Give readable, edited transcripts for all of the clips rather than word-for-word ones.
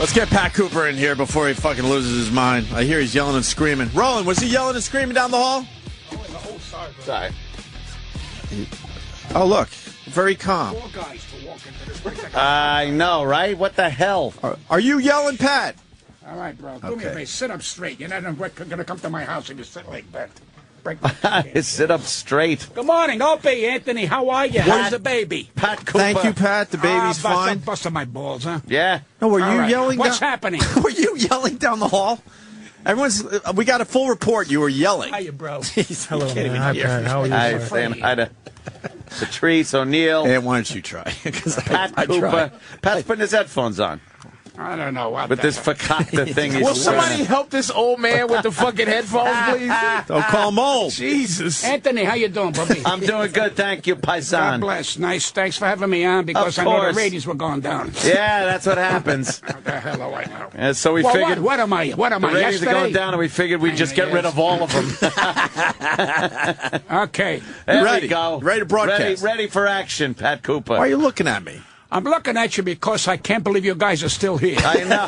Let's get Pat Cooper in here before he fucking loses his mind. I hear he's yelling and screaming. Roland, was he yelling and screaming down the hall? Oh, sorry. Oh, look. Very calm. Four guys to walk into this place. I know, right? What the hell? Are you yelling, Pat? All right, bro. Do me a favor. Sit up straight. You're not going to come to my house and you sit like that. Break my Sit up straight. Good morning, Opie, Anthony. How are you? How's the baby? Pat Cooper. Thank you, Pat. The baby's fine. Busting my balls, huh? Yeah. No, were you yelling? What's happening? Were you yelling down the hall? We got a full report. You were yelling. How you, bro? Hello, man. Hi, Pat. How are you? Hi, saying hi to Patrice Oneal. And why don't you try? Pat Cooper. Pat's putting his headphones on. I don't know what. With this fakakta thing. Will somebody help this old man with the fucking headphones, please? Don't call him old. Jesus. Anthony, how you doing, buddy? I'm doing good, thank you, Paisan. God bless. Nice. Thanks for having me on because I know the ratings were going down. Yeah, that's what happens. What the hell do I know? And so we figured. What am I? What am I? The ratings Yesterday? are going down, and we figured we'd just get rid of all of them. Okay. There we go. Ready to broadcast. Ready for action, Pat Cooper. Why are you looking at me? I'm looking at you because I can't believe you guys are still here. I know.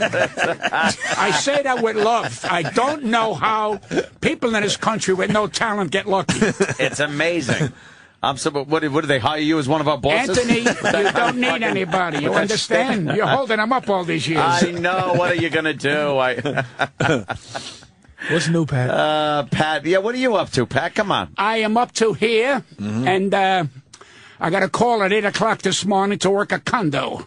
I say that with love. I don't know how people in this country with no talent get lucky. It's amazing. What did they hire you as one of our bosses? Anthony, you don't need anybody. You understand? You're holding them up all these years. I know. What are you going to do? What's new, Pat? Pat, yeah, what are you up to, Pat? Come on. I am up to here, and I got a call at 8 o'clock this morning to work a condo.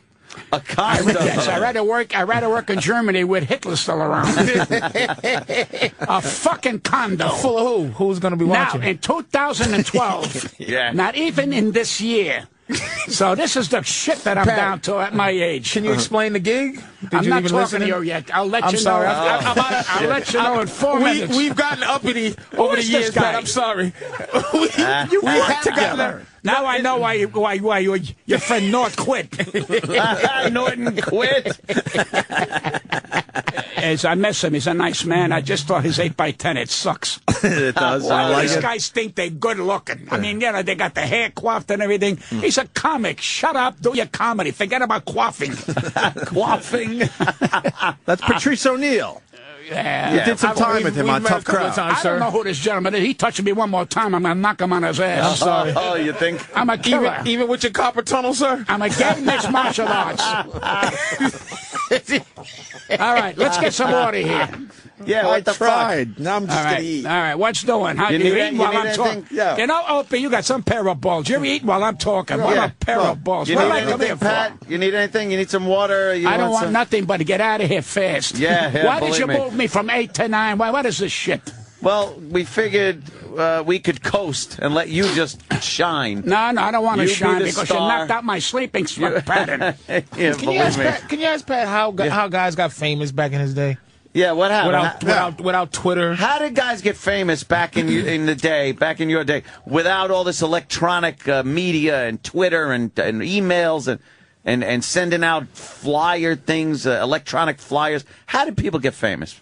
A condo? Yes, I rather work in Germany with Hitler still around. A fucking condo. Full of who? Who's going to be watching? Now, in 2012, yeah. Not even in this year. So this is the shit that I'm down to at my age. Can you explain the gig? I'm not talking to you yet. I'll let you know. I'll let you know in 4 minutes. We've gotten uppity over the years, Pat. I'm sorry. You work together. Now I know why your friend North quit. Norton quit. As I miss him, he's a nice man. I just thought his 8x10, it sucks. It does. All these guys think they're good looking. I mean, you know, they got the hair coiffed and everything. He's a comic. Shut up. Do your comedy. Forget about quaffing. Quaffing. That's Patrice Oneal. Yeah. You did some time with him on Tough Crowd. I don't know who this gentleman is. He touched me one more time, I'm going to knock him on his ass. I'm sorry. Oh, you think? I'm a killer. Even with your carpal tunnel, sir? I'm a gay mixed martial arts. All right, let's get some water here. Yeah, what the tried. fuck? Now I'm just going to eat. All right, what's doing? How You you need eating you while need I'm anything? talking? Yeah. You know, Opie, you got some pair of balls. You're eating while I'm talking. What a pair of balls. You What need am I coming anything, here Pat? for? You need anything? You need some water? I don't want nothing but to get out of here fast. Yeah, Why did you believe me. move me from 8 to 9? What is this shit? Well, we figured we could coast and let you just shine. No, I don't want to You be shine the because star. you knocked out my sleeping pattern. Yeah, Can you ask Pat how guys got famous back in his day? Yeah, what happened? Without Twitter. How did guys get famous back in your day, without all this electronic media and Twitter and emails and sending out flyer things, electronic flyers? How did people get famous?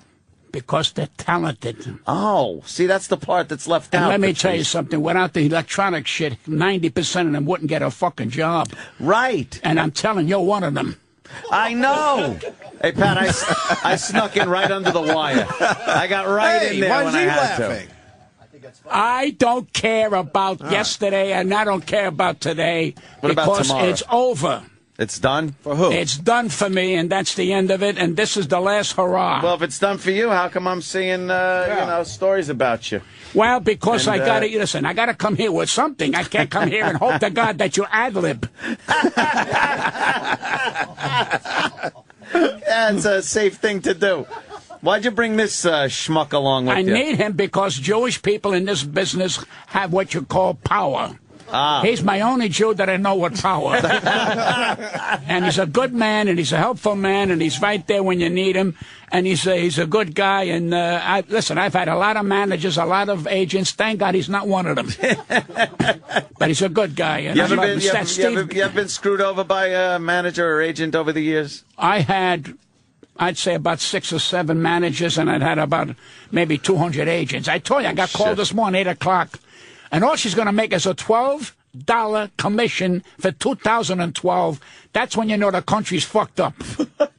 Because they're talented. Oh, see, that's the part that's left out. And let me tell you something. Without the electronic shit, 90% of them wouldn't get a fucking job. Right. And I'm telling you, one of them. I know. Hey, Pat, I snuck in right under the wire. I got right in there when I had laughing? to. I don't care about yesterday, and I don't care about today. What about because tomorrow? it's over. It's done? For who? It's done for me, and that's the end of it, and this is the last hurrah. Well, if it's done for you, how come I'm seeing stories about you? Well, because And, I got to, listen, I got to come here with something. I can't come here and hope to God that you ad-lib. That's a safe thing to do. Why'd you bring this schmuck along with you? I need him because Jewish people in this business have what you call power. He's my only Jew that I know with power. And he's a good man, and he's a helpful man, and he's right there when you need him. And he's a good guy. And listen, I've had a lot of managers, a lot of agents. Thank God he's not one of them. But he's a good guy. And You ever been screwed over by a manager or agent over the years? I had, I'd say about 6 or 7 managers, and I'd had about maybe 200 agents. I told you, I got called this morning, 8 o'clock. And all she's going to make is a $12 commission for 2012. That's when you know the country's fucked up.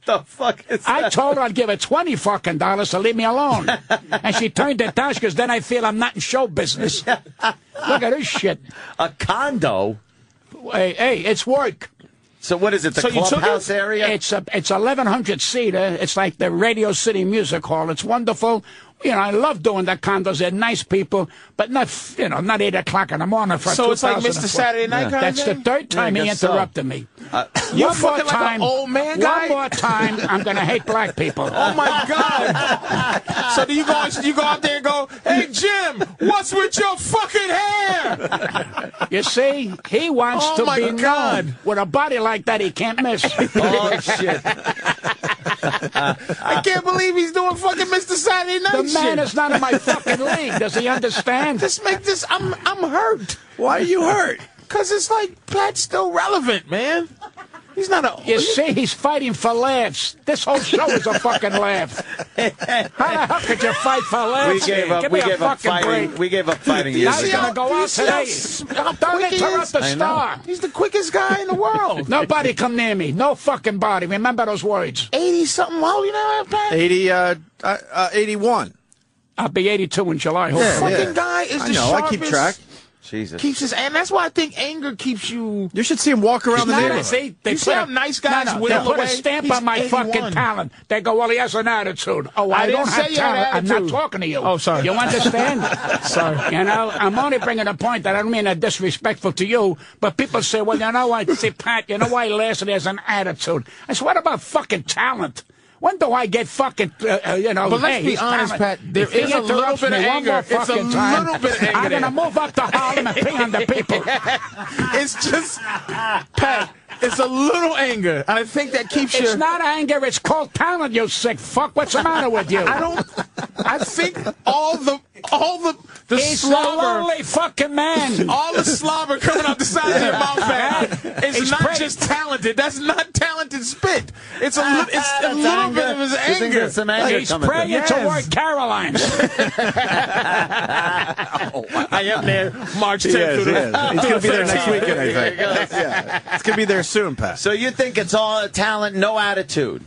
the fuck is that? I told her I'd give her $20 fucking to leave me alone. And she turned it down because then I feel I'm not in show business. Look at this shit. A condo? Hey, it's work. So what is it, the clubhouse area? It's 1,100 seater. It's like the Radio City Music Hall. It's wonderful. You know, I love doing the condos. They're nice people, but not 8 o'clock in the morning for So it's like Mr. Saturday Night kind That's of the thing? third time he interrupted me. You fucking like an old man guy? One more time, I'm going to hate black people. Oh, my God. So do you go out there and go, hey, Jim, what's with your fucking hair? You see, he wants to be known. With a body like that, he can't miss. Oh, shit. I can't believe he's doing fucking Mr. Saturday Night The man shit. is not in my fucking league. Does he understand? I'm hurt. Why are you hurt? Because it's like Pat's still relevant, man. He's not a... You see, he's fighting for laughs. This whole show is a fucking laugh. How the hell could you fight for laughs? We gave up. Give We me a gave up fucking fighting. break. We gave up fighting Now years he's ago. going to go out today. Don't interrupt the star. He's the quickest guy in the world. Nobody come near me. No fucking body. Remember those words. 80-something. How old you know, Pat? 81. I'll be 82 in July. Fucking guy is the I sharpest. keep track. Jesus. Keeps his, and that's why I think anger keeps you. You should see him walk around the neighborhood. See, You see how nice guys they whittle put away? a stamp He's on my 81. fucking talent. They go, well, he has an attitude. Oh, I didn't don't say have you had talent. I'm not attitude. talking to you. Oh, sorry. You understand? Sorry. You know, I'm only bringing a point that I don't mean that disrespectful to you, but people say, well, you know what? See, Pat, you know why he lasted? He has an attitude. I said, what about fucking talent? When do I get fucking, you know, But let's hey, be he's honest, talented. Pat, there If he is a little interrupts bit of me one anger. more It's a fucking time, little bit of anger I'm going to there. move up to Harlem and pee on the people. It's just, Pat, it's a little anger. And I think that keeps you. It's not anger, it's called talent, you sick fuck. What's the matter with you? I think all the He's a slobber. lonely fucking man. All the slobber coming out the side of your mouth, Pat, is He's not just talented. That's not talented spit. It's a little bit of his You think anger. there's some anger He's coming through? praying to work Caroline's. I am there March 10th. He is. He's going to be there next weekend, I think. Yeah. It's going to be there soon, Pat. So you think it's all talent, no attitude?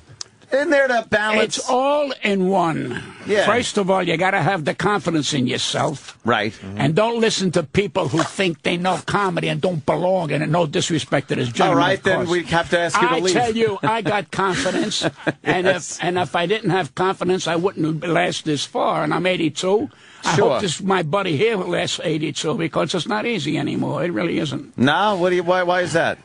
Isn't there to balance? It's all in one. Yeah. First of all, you got to have the confidence in yourself. Right. And don't listen to people who think they know comedy and don't belong in it. No disrespect to this All gentleman. right, of then course. we have to ask you to I leave. tell you, I got confidence, and if I didn't have confidence, I wouldn't last this far. And I'm 82. I Sure. hope my buddy here will last 82 because it's not easy anymore. It really isn't. No? Why is that?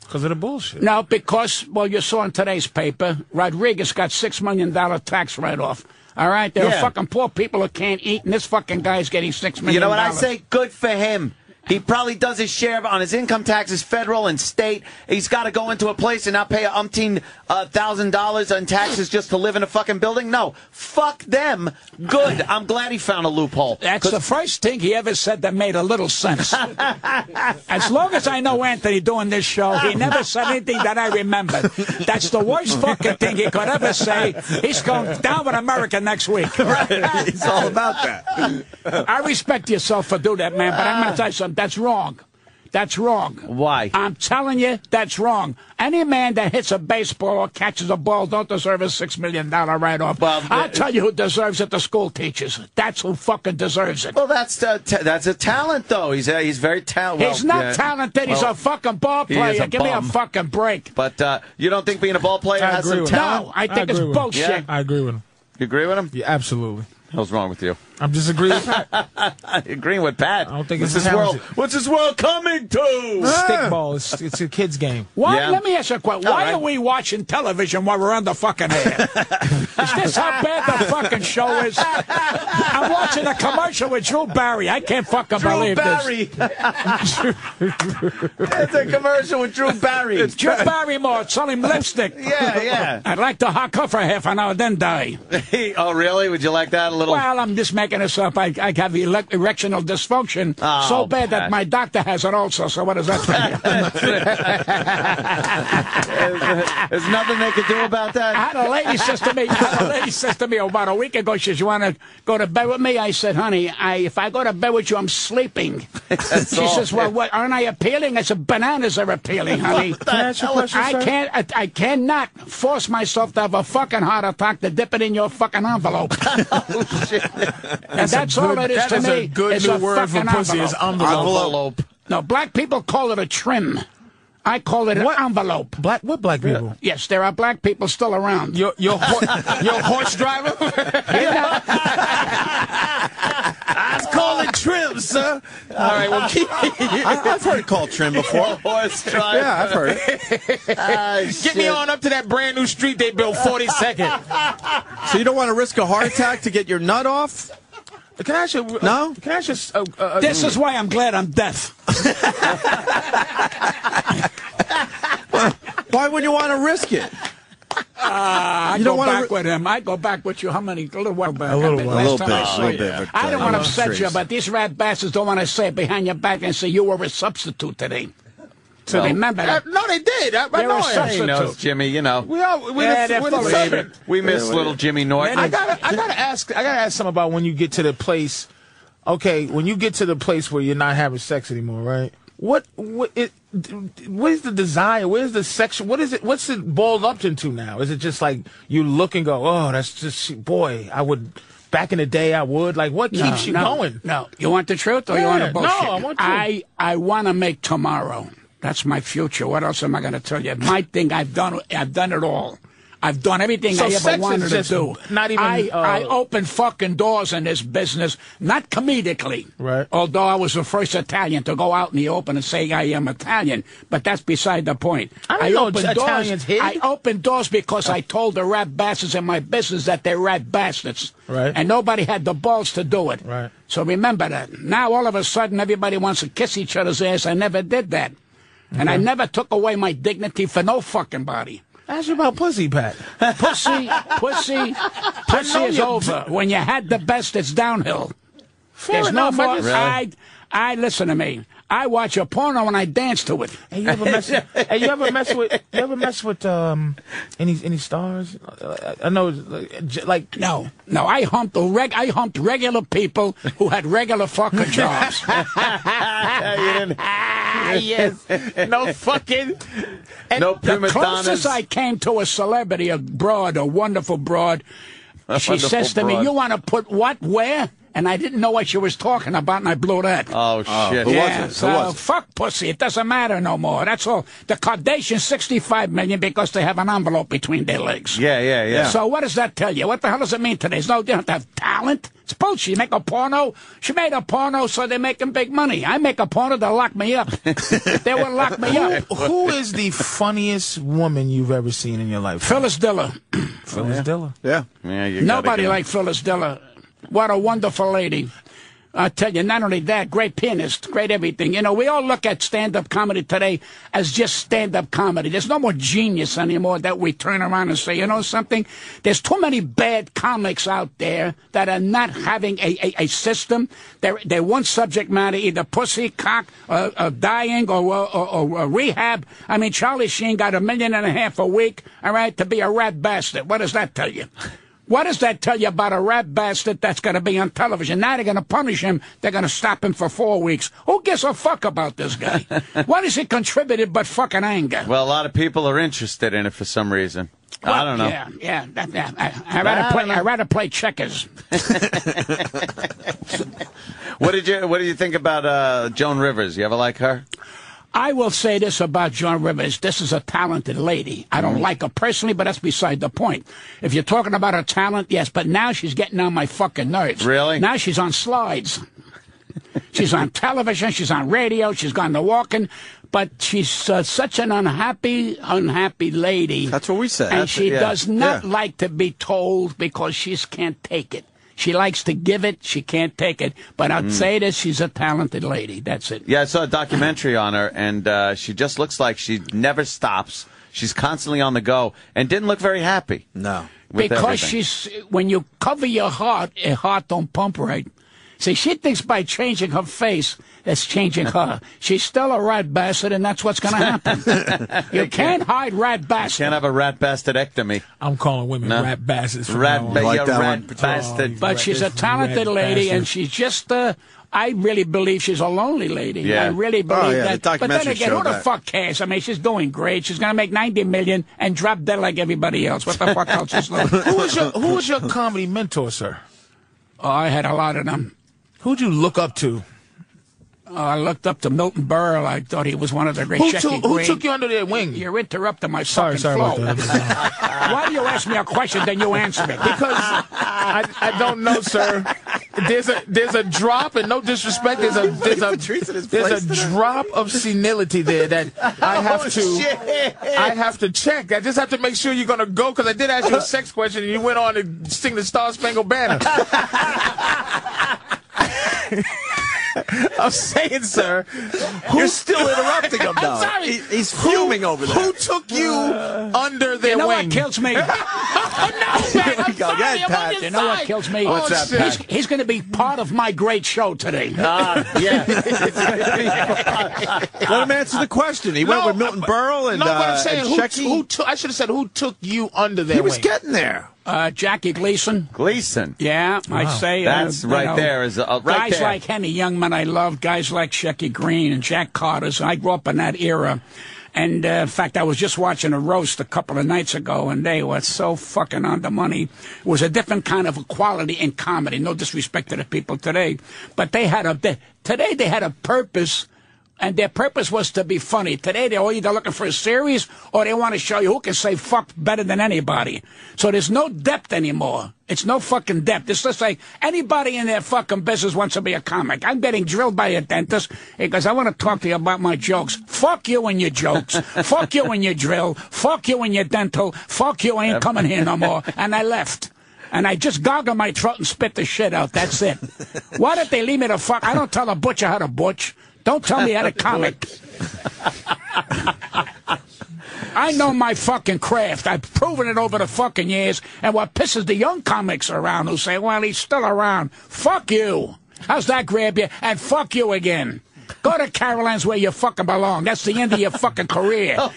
Because of the bullshit. No, because, well, you saw in today's paper, Rodriguez got $6 million tax write-off. All right? There are fucking poor people who can't eat, and this fucking guy's getting $6 million. You know what I say? Good for him. He probably does his share on his income taxes, federal and state. He's got to go into a place and not pay $1,000 on taxes just to live in a fucking building. No, fuck them. Good. I'm glad he found a loophole. That's the first thing he ever said that made a little sense. As long as I know Anthony doing this show, he never said anything that I remember. That's the worst fucking thing he could ever say. He's going down with America next week. He's all about that. I respect yourself for doing that, man, but I'm going to tell you something. That's wrong. That's wrong. Why? I'm telling you, that's wrong. Any man that hits a baseball or catches a ball don't deserve a $6 million write-off. Well, I'll tell you who deserves it, the school teachers. That's who fucking deserves it. Well, that's a talent, though. He's very talented. He's not talented. He's a fucking ball he is player. a Give me a bum. fucking break. But you don't think being a ball player has some talent? No, I think it's bullshit. Yeah. I agree with him. You agree with him? Yeah, absolutely. What's wrong with you? I'm disagreeing with Pat. Agreeing with Pat. I don't think What's it's this world? talented. What's this world coming to? Stickball. It's a kid's game. Why? Yeah. Let me ask you a question. Why right. are we watching television while we're on the fucking air? Is this how bad the fucking show is? I'm watching a commercial with Drew Barry. I can't fucking believe Barry. It's a commercial with Drew Barry. this. Drew Barrymore selling lipstick. Yeah. I'd like to hock her for half an hour, then die. Oh, really? Would you like that a little? Well, I'm just making this up. I have erectional dysfunction Oh, so bad Pat. that my doctor has it also. So what does that tell you? There's nothing they could do about that. I had a lady says to me about a week ago, she says, "You want to go to bed with me?" I said, "Honey, if I go to bed with you, I'm sleeping." She says, "Well, what, aren't I appealing?" I said, "Bananas are appealing, honey." Can I ask you a question, sir? I cannot force myself to have a fucking heart attack to dip it in your fucking envelope. Oh, shit. And that's all it is to me. That is a good new word for pussy, is envelope. No, black people call it a trim. I call it an envelope. What black people? Yes, there are black people still around. Your horse driver? I call it trim, sir. All right, well, I've heard it called trim before. Horse driver. Yeah, I've heard it. Get me on up to that brand new street they built 42nd. So you don't want to risk a heart attack to get your nut off? Can I ask you? No? Can I ask you? This is why I'm glad I'm deaf. Why would you want to risk it? I go back with him. I go back with you. How many? A little while back. A little bit. I don't want to upset you, but these rat bastards don't want to say it behind your back and say you were a substitute today. So remember that. No, they did. I know it. He knows, Jimmy. You know. We miss little Jimmy Norton. I gotta ask something about when you get to the place. Okay, when you get to the place where you're not having sex anymore, right? What is the desire? Where's the sexual? What is it? What's it boiled up into now? Is it just like you look and go, oh, that's just, boy, I would. Back in the day, I would. Like, what keeps you going? No, you want the truth or you want the bullshit? No, I want truth. I want to make tomorrow. That's my future. What else am I going to tell you? My thing, I've done it all. I've done everything I ever wanted to do. Not even. I opened fucking doors in this business, not comedically. Right. Although I was the first Italian to go out in the open and say I am Italian, but that's beside the point. I opened Italians hid. I opened doors because I told the rat bastards in my business that they're rat bastards. Right. And nobody had the balls to do it. Right. So remember that. Now all of a sudden everybody wants to kiss each other's ass. I never did that. And I never took away my dignity for no fucking body. Ask you about pussy, Pat. Pussy is over. When you had the best, it's downhill. There's no more. Really? I listen to me. I watch a porno and I dance to it. Hey, you ever mess with any stars? I know, like no. I humped regular people who had regular fucking jobs. Yes, no fucking. No prima The closest donnas. I came to a celebrity, a wonderful broad. She says to me, "You want to put what where?" And I didn't know what she was talking about, and I blew that. Oh, shit. Who Yeah, was it? so fuck pussy. It doesn't matter no more. That's all. The Kardashians, 65 million because they have an envelope between their legs. Yeah. So what does that tell you? What the hell does it mean today? You don't have to have talent. It's bullshit. You make a porno. She made a porno, so they're making big money. I make a porno, they'll lock me up. They will lock me up. Who is the funniest woman you've ever seen in your life? Phyllis Diller. Phyllis Diller. Yeah. Nobody like Phyllis Diller. What a wonderful lady. I tell you, not only that, great pianist, great everything. You know, we all look at stand-up comedy today as just stand-up comedy. There's no more genius anymore that we turn around and say, you know something? There's too many bad comics out there that are not having a system. They're one subject matter, either pussy, cock, dying, or rehab. I mean, Charlie Sheen got $1.5 million a week, all right, to be a rat bastard. What does that tell you? What does that tell you about a rat bastard that's going to be on television? Now they're going to punish him. They're going to stop him for 4 weeks. Who gives a fuck about this guy? What has he contributed but fucking anger? Well, a lot of people are interested in it for some reason. Well, I don't know. Yeah. I'd rather play checkers. What do you think about Joan Rivers? You ever like her? I will say this about Joan Rivers. This is a talented lady. I don't like her personally, but that's beside the point. If you're talking about her talent, yes, but now she's getting on my fucking nerves. Really? Now she's on slides. She's on television. She's on radio. She's gone to walking. But she's such an unhappy lady. That's what we said. And she does not like to be told because she can't take it. She likes to give it. She can't take it. But I'd say this, she's a talented lady. That's it. Yeah, I saw a documentary on her, and she just looks like she never stops. She's constantly on the go, and didn't look very happy. No. Because everything. when you cover your heart don't pump right. See, she thinks by changing her face, that's changing her. She's still a rat bastard, and that's what's going to happen. You can't hide rat bastard. Can't have a rat bastardectomy. I'm calling women rat bastards. Rat one. bastard. But she's a talented lady, and she's just, I really believe she's a lonely lady. Yeah. I really believe the that. But then documentary again, who showed the that. fuck cares? I mean, she's doing great. She's going to make $90 million and drop dead like everybody else. What the fuck else is left? Who was your comedy mentor, sir? Oh, I had a lot of them. Who'd you look up to? I looked up to Milton Berle. I thought he was one of the great. Who took you under their wing? You're interrupting my Sorry fucking flow. about that. Why do you ask me a question, then you answer it? Because I don't know, sir. There's a drop, and no disrespect, there's a drop of senility there that I have to check. I just have to make sure you're gonna go, because I did ask you a sex question and you went on to sing the Star Spangled Banner. I'm saying, sir. You're still interrupting him, though. I'm sorry. He's fuming over there. Who took you under their You know wing? what kills me? Oh, no, Pat, I'm go. sorry, Go ahead, I'm on Pat. your You know what side. kills me? What's that, Pat? He's going to be part of my great show today. Yeah. Let him answer the question. He went with Milton Berle and No, but I'm saying, and Shecky. I should have said, who took you under their He was wing? getting there. Jackie Gleason. Gleason. Yeah, I'd say. That's right you know, there. Right guys there. like Henny Youngman I loved. Guys like Shecky Green and Jack Carter's. I grew up in that era. And, in fact, I was just watching a roast a couple of nights ago, and they were so fucking on the money. It was a different kind of quality in comedy. No disrespect to the people today. But today they had a purpose, and their purpose was to be funny. Today they're either looking for a series or they want to show you who can say fuck better than anybody. So there's no depth anymore. It's no fucking depth. It's just like anybody in their fucking business wants to be a comic. I'm getting drilled by a dentist because I want to talk to you about my jokes. Fuck you and your jokes. Fuck you and your drill. Fuck you and your dental. Fuck you, I ain't coming here no more. And I left. And I just goggle my throat and spit the shit out. That's it. Why did they leave me to fuck? I don't tell a butcher how to butch. Don't tell me how to comic. I know my fucking craft. I've proven it over the fucking years. And what pisses the young comics around who say, well, he's still around. Fuck you. How's that grab you? And fuck you again. Go to Caroline's where you fucking belong. That's the end of your fucking career. I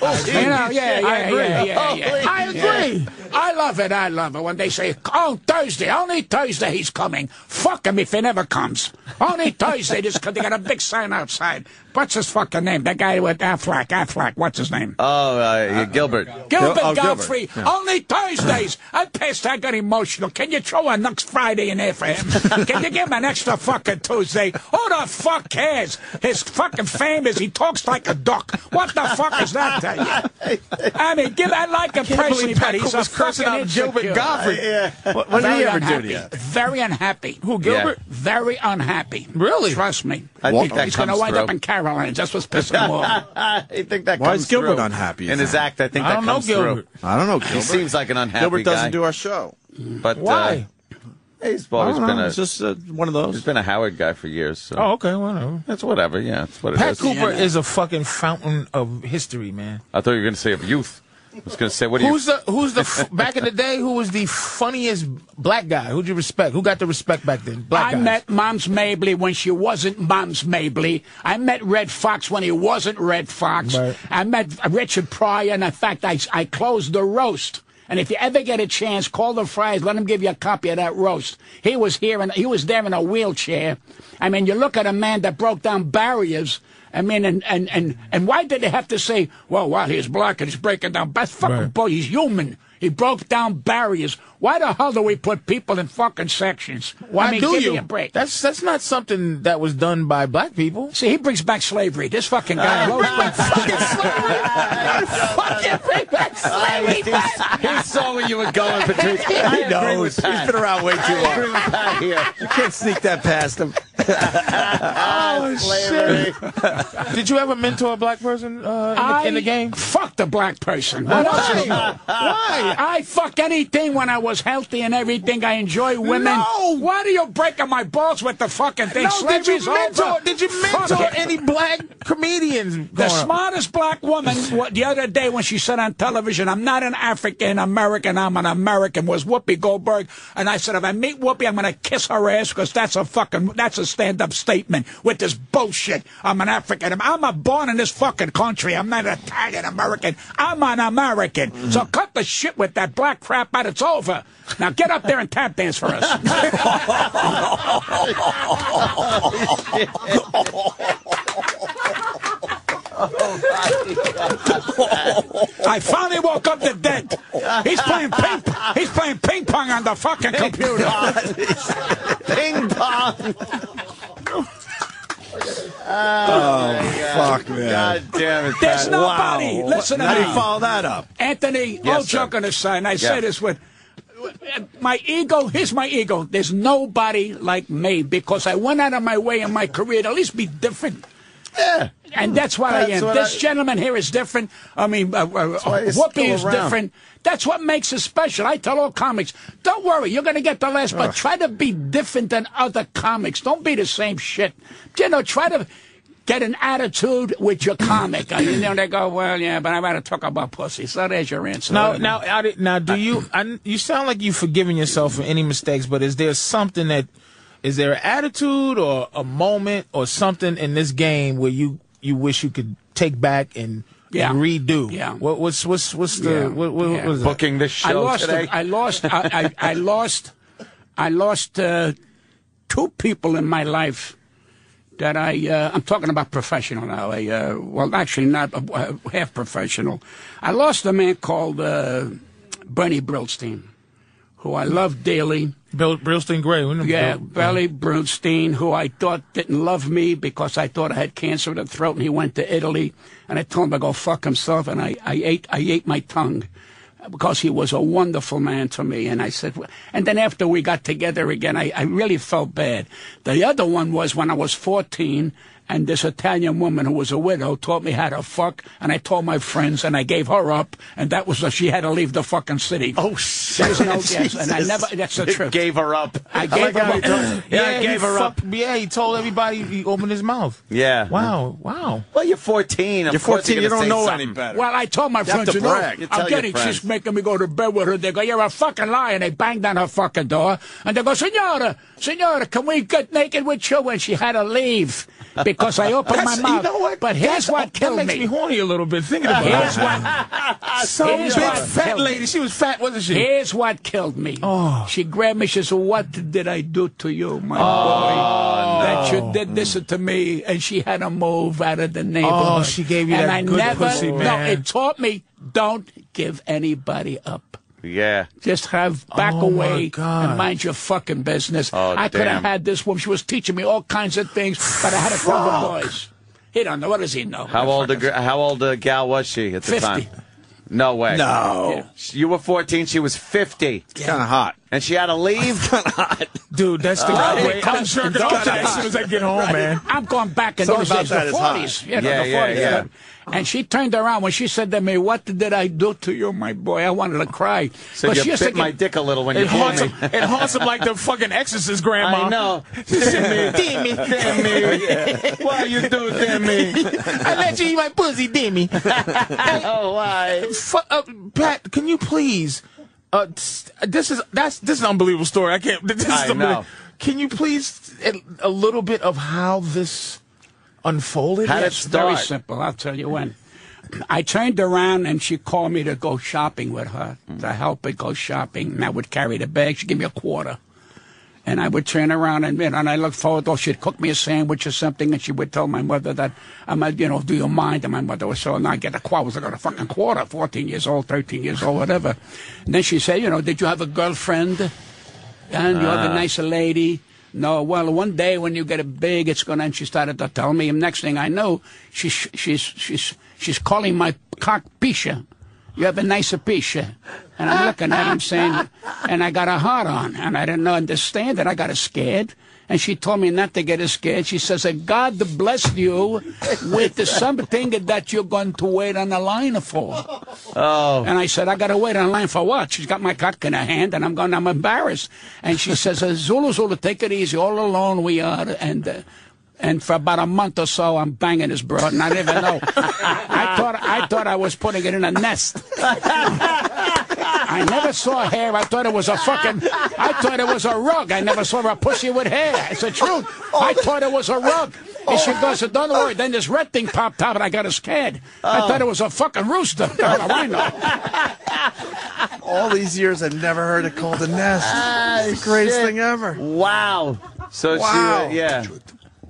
agree. I love it. I love it when they say, oh, Thursday, only Thursday he's coming. Fuck him if he never comes. Only Thursday, just because they got a big sign outside. What's his fucking name? That guy with Affleck. What's his name? Oh, Gilbert. Gilbert Godfrey. Yeah. Only Thursdays. I got emotional. Can you throw a next Friday in there for him? Can you give him an extra fucking Tuesday? Who the fuck cares? His fucking fame is he talks like a duck. What the fuck is that to you? I mean, I like him personally, but he's a cursing out Gilbert Godfrey. Yeah. What did he ever do to you? Very unhappy. Who, Gilbert? Yeah. Very unhappy. Really? Trust me. I think that he's going to wind up in Caroline's. That's what's pissing him off. I think that Why comes is Gilbert through. unhappy? In his act, I think that comes through. I don't know Gilbert. He seems like an unhappy Gilbert doesn't guy. do our show. But why? He's always been it's just one of those. He's been a Howard guy for years. So. Oh, okay, whatever. That's whatever. Yeah, that's what it Pat is. Cooper is a fucking fountain of history, man. I thought you were going to say of youth. I was going to say, what do Who's the back in the day? Who was the funniest black guy? Who'd you respect? Who got the respect back then? Black guys. I met Moms Mabley when she wasn't Moms Mabley. I met Red Fox when he wasn't Red Fox. Right. I met Richard Pryor, and in fact, I closed the roast. And if you ever get a chance, call the Friars. Let them give you a copy of that roast. He was here, and he was there in a wheelchair. I mean, you look at a man that broke down barriers. I mean, and why did they have to say, well, he's black and he's breaking down? That's fucking bull. He's human. He broke down barriers. Why the hell do we put people in fucking sections? Why do give you? Me a break. That's not something that was done by black people. See, he brings back slavery. This fucking guy. Fucking slavery. Fucking bring back slavery. He saw where you were going, Patrice. He knows. He's been around way too long. Bring Pat here. You can't sneak that past him. Shit. Did you ever mentor a black person in the game? Fuck the black person. What else is Why? I fuck anything when I was healthy and everything. I enjoy women. No. Why are you breaking my balls with the fucking thing? No, did you mentor any black comedians? The smartest black woman the other day when she said on television, decision. I'm not an African American. I'm an American. Was Whoopi Goldberg, and I said if I meet Whoopi, I'm gonna kiss her ass because that's a stand-up statement with this bullshit. I'm an African. I'm born in this fucking country. I'm not an Italian American. I'm an American. So cut the shit with that black crap out. It's over. Now get up there and tap dance for us. I finally woke up the dead. He's playing ping pong on the fucking computer. Ping pong. Fuck, man. God damn it, There's Pat. nobody. Wow. Listen to How me. do you follow that up? Anthony, Yes, all sir. joking aside, and I say this with my ego. Here's my ego. There's nobody like me because I went out of my way in my career to at least be different. Yeah. And that's what I am. This gentleman here is different. I mean, Whoopi is different. That's what makes it special. I tell all comics, don't worry, you're going to get the last, but try to be different than other comics. Don't be the same shit. You know, try to get an attitude with your comic. And, you know, they go, well, yeah, but I got to talk about pussy. So there's your answer. Now, do you? You sound like you've forgiven yourself for any mistakes, but is there something that? Is there an attitude or a moment or something in this game where you wish you could take back and redo? Yeah. What's the Booking this show today? I lost 2 people in my life that I'm talking about professional now. Well, actually not half professional. I lost a man called Bernie Brillstein, who I love dearly. Brillstein Gray? Bernie Brillstein, who I thought didn't love me because I thought I had cancer of the throat, and he went to Italy, and I told him to go fuck himself, and I ate my tongue because he was a wonderful man to me. And I said, and then after we got together again, I really felt bad. The other one was when I was 14, and this Italian woman who was a widow taught me how to fuck, and I told my friends, and I gave her up, and that was she had to leave the fucking city. Oh, shit. There's no guess, and I never, that's the truth. Gave her up. I gave her up. I gave her up. Yeah, he told everybody he opened his mouth. Yeah. Wow. Well, you're 14. You're 14, you don't know any better. Well, I told my friends, to brag. You tell I'm your getting, friends. she's making me go to bed with her. They go, you're a fucking liar. And they banged on her fucking door. And they go, Senora, can we get naked with you? And she had to leave because I opened my mouth. You know what? But here's what killed that makes me me. horny a little bit thinking about Here's it. what, Some here's big what fat killed me. lady. She was fat, wasn't she? Here's what killed me. Oh. She grabbed me. She said, what did I do to you, my boy? That you did this to me. And she had to move out of the neighborhood. Oh, she gave you and that I good never, pussy, man. No, it taught me, don't give anybody up. Yeah. Just back Oh, my away God. and mind your fucking business. Oh, I could have damn. had this woman. She was teaching me all kinds of things, but I had to tell the boys. He don't know. What does he know? How old a gal was she at the 50. time? No way. No. Yeah. You were 14. She was 50. It's kind of hot. And she had to leave? Dude, that's the right way. I'm in jerking those off days- as soon as I get home, man. I'm going back in Something those about days, that the is hot. 40s. You know, Yeah, the yeah, 40s. yeah. And she turned around when she said to me, what did I do to you, my boy? I wanted to cry. So But she you used to bit my get- dick a little when you It called haunts me. him. It haunts him like the fucking Exorcist grandma. I know. Dimmy. Why you do that, me? I let you eat my pussy, Dimmy. Oh, why? Pat, can you please? This is an unbelievable story. I can't. This is I know. unbelievable. Can you please a little bit of how this unfolded? How did it It's very start? simple. I'll tell you when. I turned around and she called me to go shopping with her, to help her go shopping. And I would carry the bag. She'd give me a quarter. And I would turn around and I looked forward, or she'd cook me a sandwich or something, and she would tell my mother that, do you mind? And my mother was so, and I get a quarter. I was like, a fucking quarter, 14 years old, 13 years old, whatever. And then she said, did you have a girlfriend? And you have a nice lady? No, well, one day when you get it big, it's going to, and she started to tell me, and next thing I know, she's calling my cock Pisha. You have a nicer Pisha. And I'm looking at him saying, and I got a heart on, and I didn't understand it. I got scared. And she told me not to get scared. She says, God bless you with something that you're going to wait on the line for. Oh. And I said, I got to wait on the line for what? She's got my cock in her hand, and I'm embarrassed. And she says, Zulu, take it easy. All alone we are. And for about a month or so, I'm banging this broad, and I didn't even know. I I thought I was putting it in a nest. I never saw hair. I thought it was a rug. I never saw a pussy with hair. It's the truth. I thought it was a rug. And she goes, don't worry. Then this red thing popped out, and I got scared. I thought it was a fucking rooster. How do I know? All these years, I've never heard it called a nest. It's the greatest thing ever. Wow. So wow. She, yeah.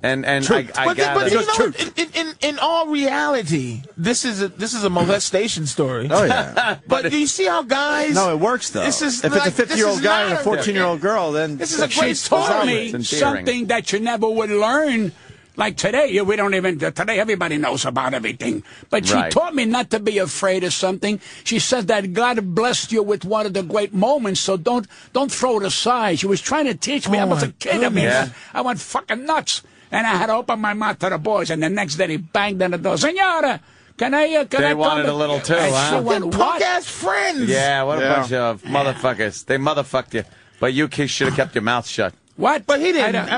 And I got but it. you know, in all reality, this is a molestation story. Oh yeah. But do you see how guys? No, it works though. This is if like, it's a 50-year-old guy and a 14-year-old girl, then this is a great She taught story. me something that you never would learn. Like today, we don't even, today everybody knows about everything. But she taught me not to be afraid of something. She said that God blessed you with one of the great moments, so don't throw it aside. She was trying to teach me. I was a kid. I mean, I went fucking nuts. And I had to open my mouth to the boys, and the next day he banged on the door. Senora, can I They wanted a little too, huh? Punk-ass friends. Yeah, what a bunch of motherfuckers. They motherfucked you. But you should have kept your mouth shut. What? But he didn't. I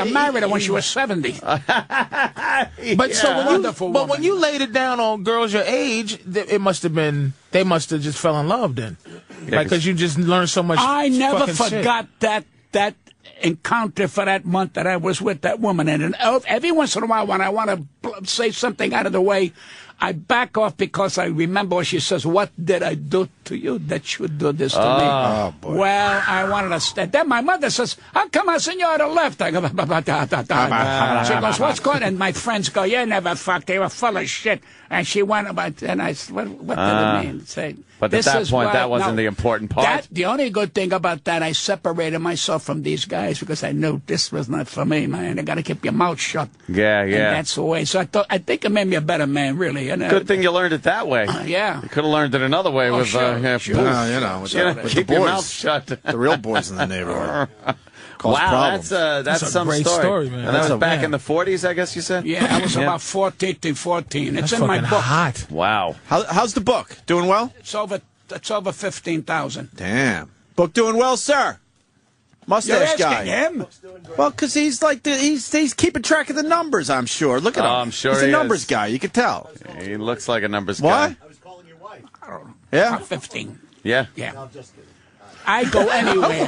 married her when she was 70. But so when you laid it down on girls your age, they must have just fell in love then, because you just learned so much. I never forgot shit. that encounter for that month that I was with that woman, and every once in a while when I want to say something out of the way, I back off because I remember she says, "What did I do to you that you do this to me?" Oh, boy. Well, I wanted to stay. Then my mother says, "How come I senora left?" I go, she goes, "What's going on?" And my friends go, "You never fucked. They were full of shit." And she went about, and I said, "What did it mean?" Say, but at that point, that wasn't the important part. The only good thing about that, I separated myself from these guys because I knew this was not for me, man. You got to keep your mouth shut. Yeah. And that's the way. So I think it made me a better man, really. And, good thing you learned it that way. Yeah. You could have learned it another way with, sure. with keep the your mouth shut. The real boys in the neighborhood. Wow, that's some great story, man. And that was back in the 40s, I guess you said? Yeah, I was about 14 to 14. It's That's in my book. Hot. Wow. How's the book? Doing well? It's over 15,000. Damn. Book doing well, sir. Mustache You're guy. asking him? Well, because he's like he's keeping track of the numbers. I'm sure. Look at him. I'm sure he's a he numbers is. guy. You can tell. He looks like a numbers guy. What? I was calling your wife. I don't know. Yeah. About 15. Yeah. Yeah. No, I'm just kidding. I go anywhere.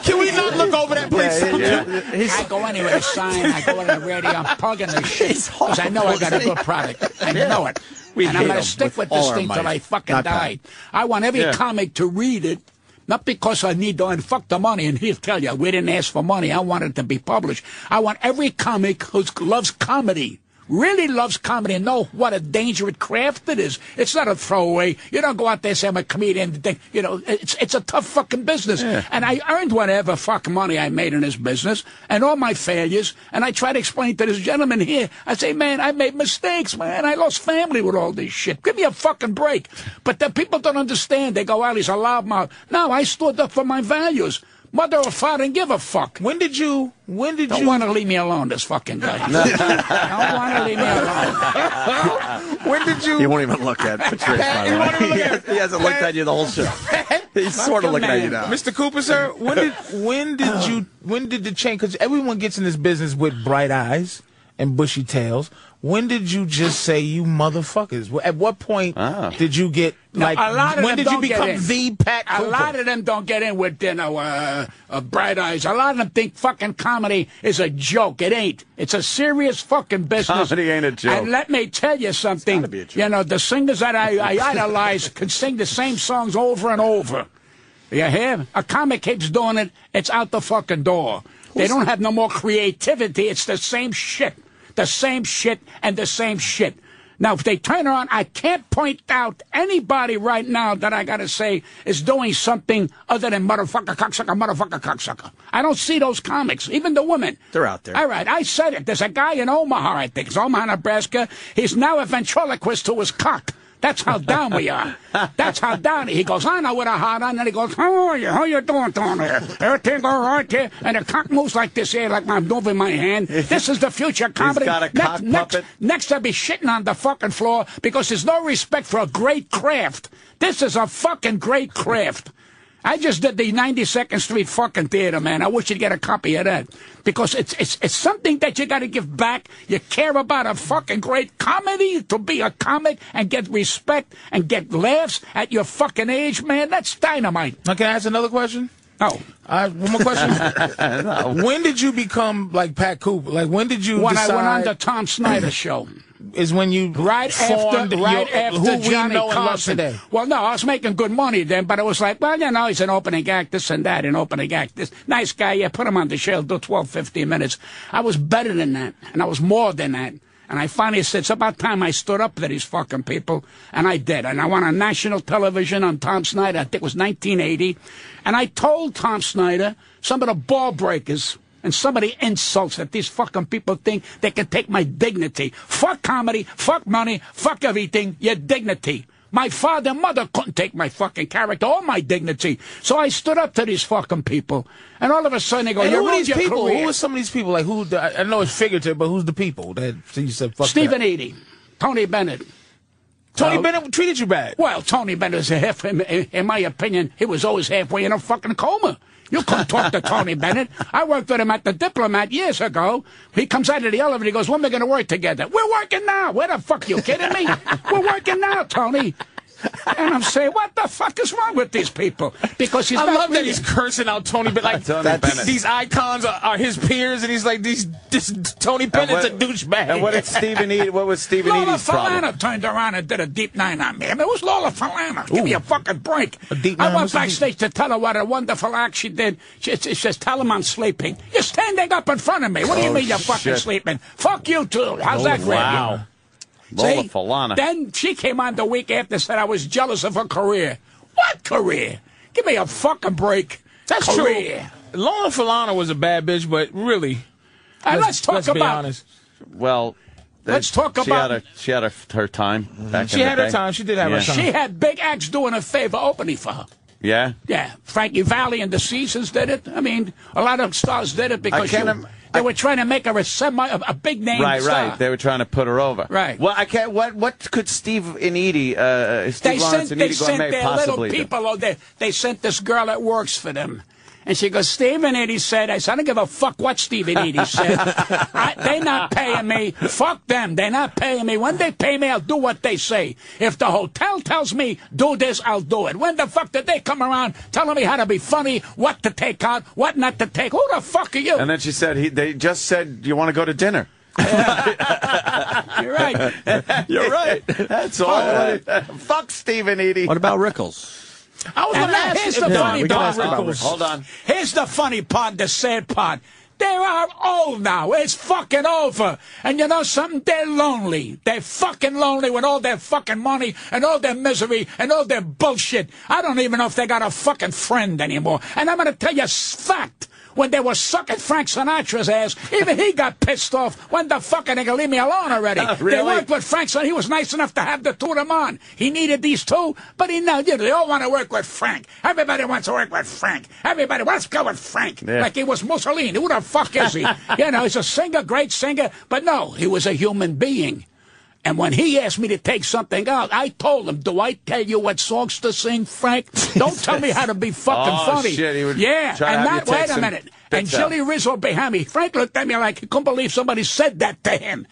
Can we not look over that, please? I go anywhere to sign. I go on the radio. I'm plugging the shit because I know I got a good product. I know it. And I'm going to stick with this thing till I fucking die. I want every comic to read it. Not because I need to fuck the money, and he'll tell you, we didn't ask for money. I want it to be published. I want every comic who loves comedy, really loves comedy, and know what a dangerous craft it is. It's not a throwaway. You don't go out there and say, I'm a comedian. You know, it's a tough fucking business. Yeah. And I earned whatever fucking money I made in this business, and all my failures, and I try to explain to this gentleman here, I say, man, I made mistakes, man. I lost family with all this shit. Give me a fucking break. But the people don't understand. They go, well, he's a loudmouth. No, I stood up for my values. Mother or father didn't give a fuck. When did you Don't want to leave me alone, this fucking guy. Don't want to leave me alone. When did you He won't even look at Patrice, by the way. He hasn't looked at you the whole show. He's sort of looking at you now. Mr. Cooper, sir, when did the change, because everyone gets in this business with bright eyes and bushy tails. When did you just say, you motherfuckers? At what point did you get, like, when did you become the Pat Cooper? A lot of them don't get in with, bright eyes. A lot of them think fucking comedy is a joke. It ain't. It's a serious fucking business. Comedy ain't a joke. And let me tell you something. Be a joke. You know, the singers that I idolize can sing the same songs over and over. You hear? A comic keeps doing it, it's out the fucking door. They don't have no more creativity. It's the same shit. The same shit and the same shit. Now, if they turn around, I can't point out anybody right now that I got to say is doing something other than motherfucker, cocksucker. I don't see those comics, even the women. They're out there. All right, I said it. There's a guy in Omaha, I think. It's Omaha, Nebraska. He's now a ventriloquist to his cock. That's how down we are. That's how down he goes. I know with a heart on, and he goes, how are you? How you doing down there? Everything all right here? And the cock moves like this here, like I'm moving my hand. This is the future comedy. He's got a cock puppet. Next, I'll be shitting on the fucking floor because there's no respect for a great craft. This is a fucking great craft. I just did the 92nd Street fucking theater, man. I wish you'd get a copy of that. Because it's something that you got to give back. You care about a fucking great comedy, to be a comic and get respect and get laughs at your fucking age, man. That's dynamite. Now, can I ask another question? Oh. One more question. No. When did you become like Pat Cooper? Like, when did you When decide... I went on the Tom Snyder show. Is when you right after Johnny Carson. Today. Well, no, I was making good money then, but it was like, well, you know, he's an opening act, this and that, an opening act, this nice guy. Yeah, put him on the show, do 12, 15 minutes. I was better than that, and I was more than that. And I finally said, it's about time I stood up to these fucking people, and I did. And I went on national television on Tom Snyder. I think it was 1980, and I told Tom Snyder some of the ball breakers and somebody insults that these fucking people think they can take my dignity. Fuck comedy, fuck money, fuck everything, your dignity. My father and mother couldn't take my fucking character or my dignity. So I stood up to these fucking people. And all of a sudden they go, who are these people? Career. Who are some of these people? Like, who? I know it's figurative, but who's the people that you said fuck Stephen that? Eady, Tony Bennett. Tony Bennett treated you bad. Well, Tony Bennett is in my opinion, he was always halfway in a fucking coma. You couldn't talk to Tony Bennett. I worked with him at the Diplomat years ago. He comes out of the elevator, he goes, when are we going to work together? We're working now. Where the fuck are you kidding me? We're working now, Tony. And I'm saying, what the fuck is wrong with these people? Because he's I not love really... that he's cursing out Tony Bennett. Like, these icons are his peers, and he's like, this Tony Bennett's a douchebag. And what was Stephen Eady's problem? Lola Falana turned around and did a deep 9 on me. I mean, it was Lola Falana. Give me a fucking break. I went backstage to tell her what a wonderful act she did. She says, tell him I'm sleeping. You're standing up in front of me. What do you mean you're fucking sleeping? Fuck you, too. How's that for you? Lola Falana. Then she came on the week after and said I was jealous of her career. What career? Give me a fucking break. That's career. True. Lola Falana was a bad bitch, but really. Let's talk about. Be honest. Well, let's talk about. She had her time back in the day. She had her time. She did have her time. She had big acts doing a favor opening for her. Yeah? Yeah. Frankie Valli and the Seasons did it. I mean, a lot of stars did it because they were trying to make her a big name star. Right. They were trying to put her over. Right. Well, I can't. What could Steve and Eady, Lawrence and Eady Gourmet possibly do? Little people. They sent this girl that works for them. And she goes, Stephen Eady said, I don't give a fuck what Stephen Eady said. They not paying me. Fuck them. They're not paying me. When they pay me, I'll do what they say. If the hotel tells me, do this, I'll do it. When the fuck did they come around telling me how to be funny, what to take out, what not to take? Who the fuck are you? And then she said, they just said, you want to go to dinner? You're right. You're right. That's all. Fuck Stephen Eady. What about Rickles? I was going to ask. Here's the funny part. Hold on. Here's the funny part, the sad part. They are old now. It's fucking over. And you know something? They're lonely. They're fucking lonely with all their fucking money and all their misery and all their bullshit. I don't even know if they got a fucking friend anymore. And I'm going to tell you a fact. When they were sucking Frank Sinatra's ass, even he got pissed off. When the fuck are they going to leave me alone already? Really? They worked with Frank, so he was nice enough to have the two of them on. He needed these two, but they all want to work with Frank. Everybody wants to work with Frank. Everybody, let's go with Frank. Yeah. Like he was Mussolini. Who the fuck is he? You know, he's a singer, great singer, but no, he was a human being. And when he asked me to take something out, I told him, do I tell you what songs to sing, Frank? Don't tell me how to be fucking funny. Shit, he would wait a minute. And Jilly Rizzo behind me, Frank looked at me like he couldn't believe somebody said that to him.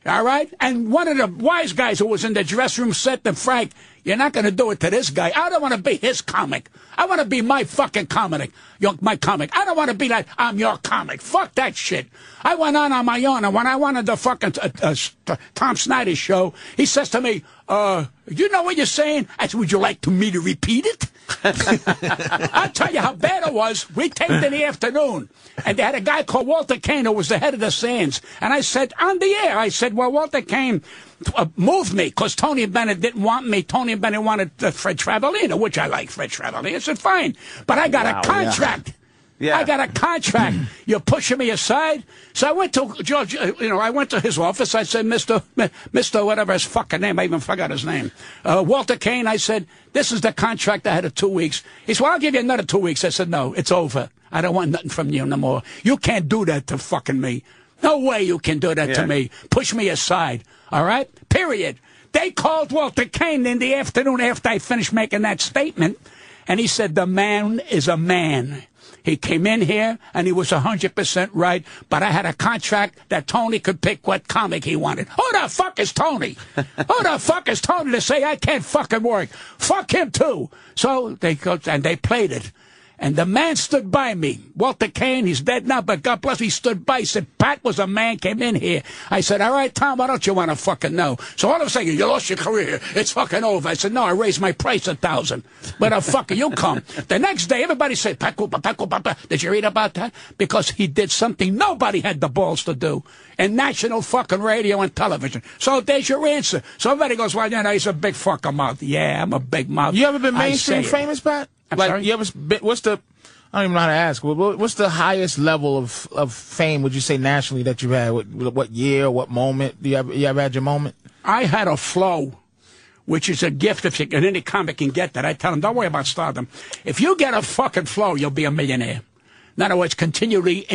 All right? And one of the wise guys who was in the dressing room said to Frank, you're not going to do it to this guy. I don't want to be his comic. I want to be my fucking comic. My comic. I don't want to be like, I'm your comic. Fuck that shit. I went on my own, and when I wanted the fucking Tom Snyder show, he says to me, you know what you're saying? I said, would you like me to repeat it? I'll tell you how bad it was. We taped in the afternoon, and they had a guy called Walter Kane who was the head of the Sands. And I said, on the air, I said, well, Walter Kane moved me because Tony Bennett didn't want me. Tony Bennett wanted Fred Travalino, which I like Fred Travalino. I said, fine, but I got a contract. Yeah. I got a contract. You're pushing me aside. So I went to George, I went to his office. I said, Mr. whatever his fucking name, I even forgot his name. Walter Kane, I said, this is the contract I had of 2 weeks. He said, well, I'll give you another 2 weeks. I said, no, it's over. I don't want nothing from you no more. You can't do that to fucking me. No way you can do that to me. Push me aside. All right? Period. They called Walter Kane in the afternoon after I finished making that statement. And he said, the man is a man. He came in here, and he was 100% right, but I had a contract that Tony could pick what comic he wanted. Who the fuck is Tony? Who the fuck is Tony to say I can't fucking work? Fuck him, too. So they go, and they played it. And the man stood by me. Walter Kane, he's dead now, but God bless, he stood by. He said, Pat was a man, came in here. I said, all right, Tom, why don't you want to fucking know? So all of a sudden, you lost your career. It's fucking over. I said, no, I raised my price 1,000. But fucker, you come. The next day, everybody said, Pat Cooper, Pat Cooper, Pat. Did you read about that? Because he did something nobody had the balls to do in national fucking radio and television. So there's your answer. So everybody goes, well, you know, he's a big fucking mouth. Yeah, I'm a big mouth. You ever been mainstream famous, Pat? Sorry? You ever been, what's the, I don't even know how to ask, what's the highest level of fame, would you say, nationally that you've had? What year, what moment? You ever had your moment? I had a flow, which is a gift if any comic can get that. I tell them, don't worry about stardom. If you get a fucking flow, you'll be a millionaire. In other words, continually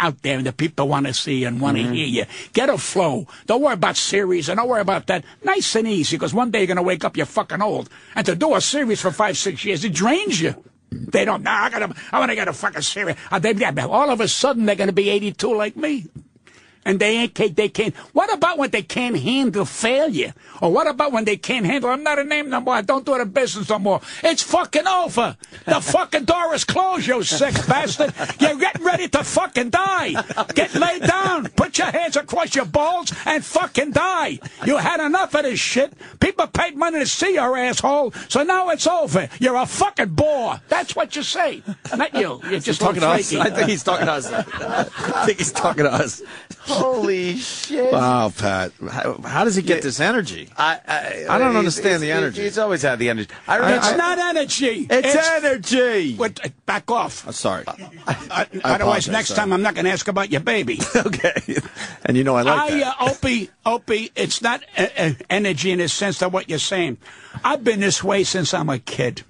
out there, and the people want to see and want to hear you. Get a flow. Don't worry about series, and don't worry about that. Nice and easy, because one day you're going to wake up, you're fucking old. And to do a series for 5-6 years, it drains you. They don't, I want to get a fucking series. All of a sudden, they're going to be 82 like me. And they can't. What about when they can't handle failure? Or what about when they can't handle, I'm not a name no more, I don't do it in business no more. It's fucking over. The fucking door is closed, you sick bastard. You're getting ready to fucking die. Get laid down. Put your hands across your balls and fucking die. You had enough of this shit. People paid money to see your asshole, so now it's over. You're a fucking bore. That's what you say. Not you. You're just talking to us. I think he's talking to us. I think he's talking to us. Holy shit. Wow, Pat. How does he get this energy? I don't understand the energy. He's always had the energy. It's not energy. It's energy. Back off. I'm sorry. Otherwise, next time I'm not going to ask about your baby. Okay. And you know I like that. Opie, it's not energy in the sense of what you're saying. I've been this way since I'm a kid.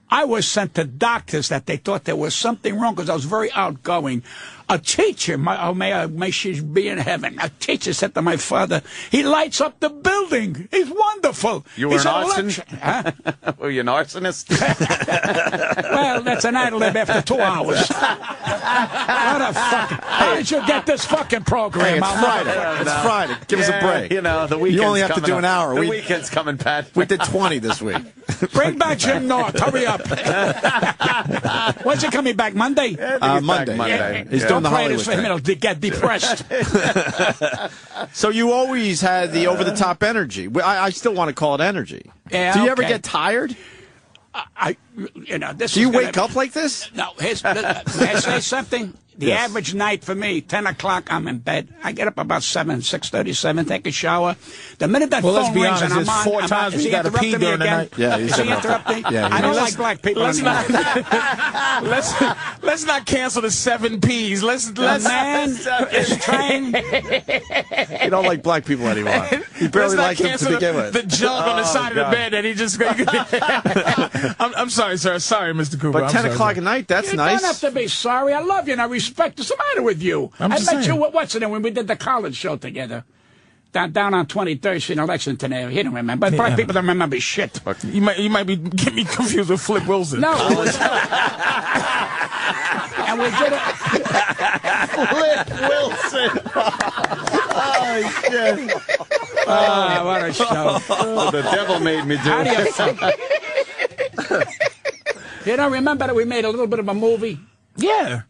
I was sent to doctors that they thought there was something wrong because I was very outgoing. A teacher, may she be in heaven, a teacher said to my father, he lights up the building. He's wonderful. You were an arsonist? Huh? Were you an arsonist? Well, that's an ad lib after 2 hours. What a fucking... How did you get this fucking program? Hey, it's Friday. It's Friday. Give us a break. You know, the weekend's You only have to do an hour. The weekend's coming, Pat. We did 20 this week. Bring back Jim North. Hurry up. When's he coming back? Monday? Monday. Yeah. He's doing the Hollywood thing. He'll get depressed. So you always had the over-the-top energy. I still want to call it energy. Yeah, do you ever get tired? Do you wake up like this? No. May I say something? The average night for me, 10 o'clock, I'm in bed. I get up about 6:37, take a shower. The minute that phone rings and I'm on, 4 times we got to pee during the night. Yeah, is he interrupting? Yeah, I don't like black people anymore. Let's not cancel the 7 Ps. The man is trying. You don't like black people anymore. You barely liked them to begin with. The junk on the side of the bed that he just... I'm sorry, sir. Sorry, Mr. Cooper. But 10 o'clock at night, that's nice. You don't have to be sorry. I love you and I respect. What's the matter with you? I met you, what's it, when we did the college show together. Down on 23rd Street in Lexington area. He don't remember. Black people don't remember shit. You might be getting me confused with Flip Wilson. No. And we did it. Flip Wilson. Oh, shit. Oh, what a show. The devil made me do How do it. You don't remember that we made a little bit of a movie? Yeah.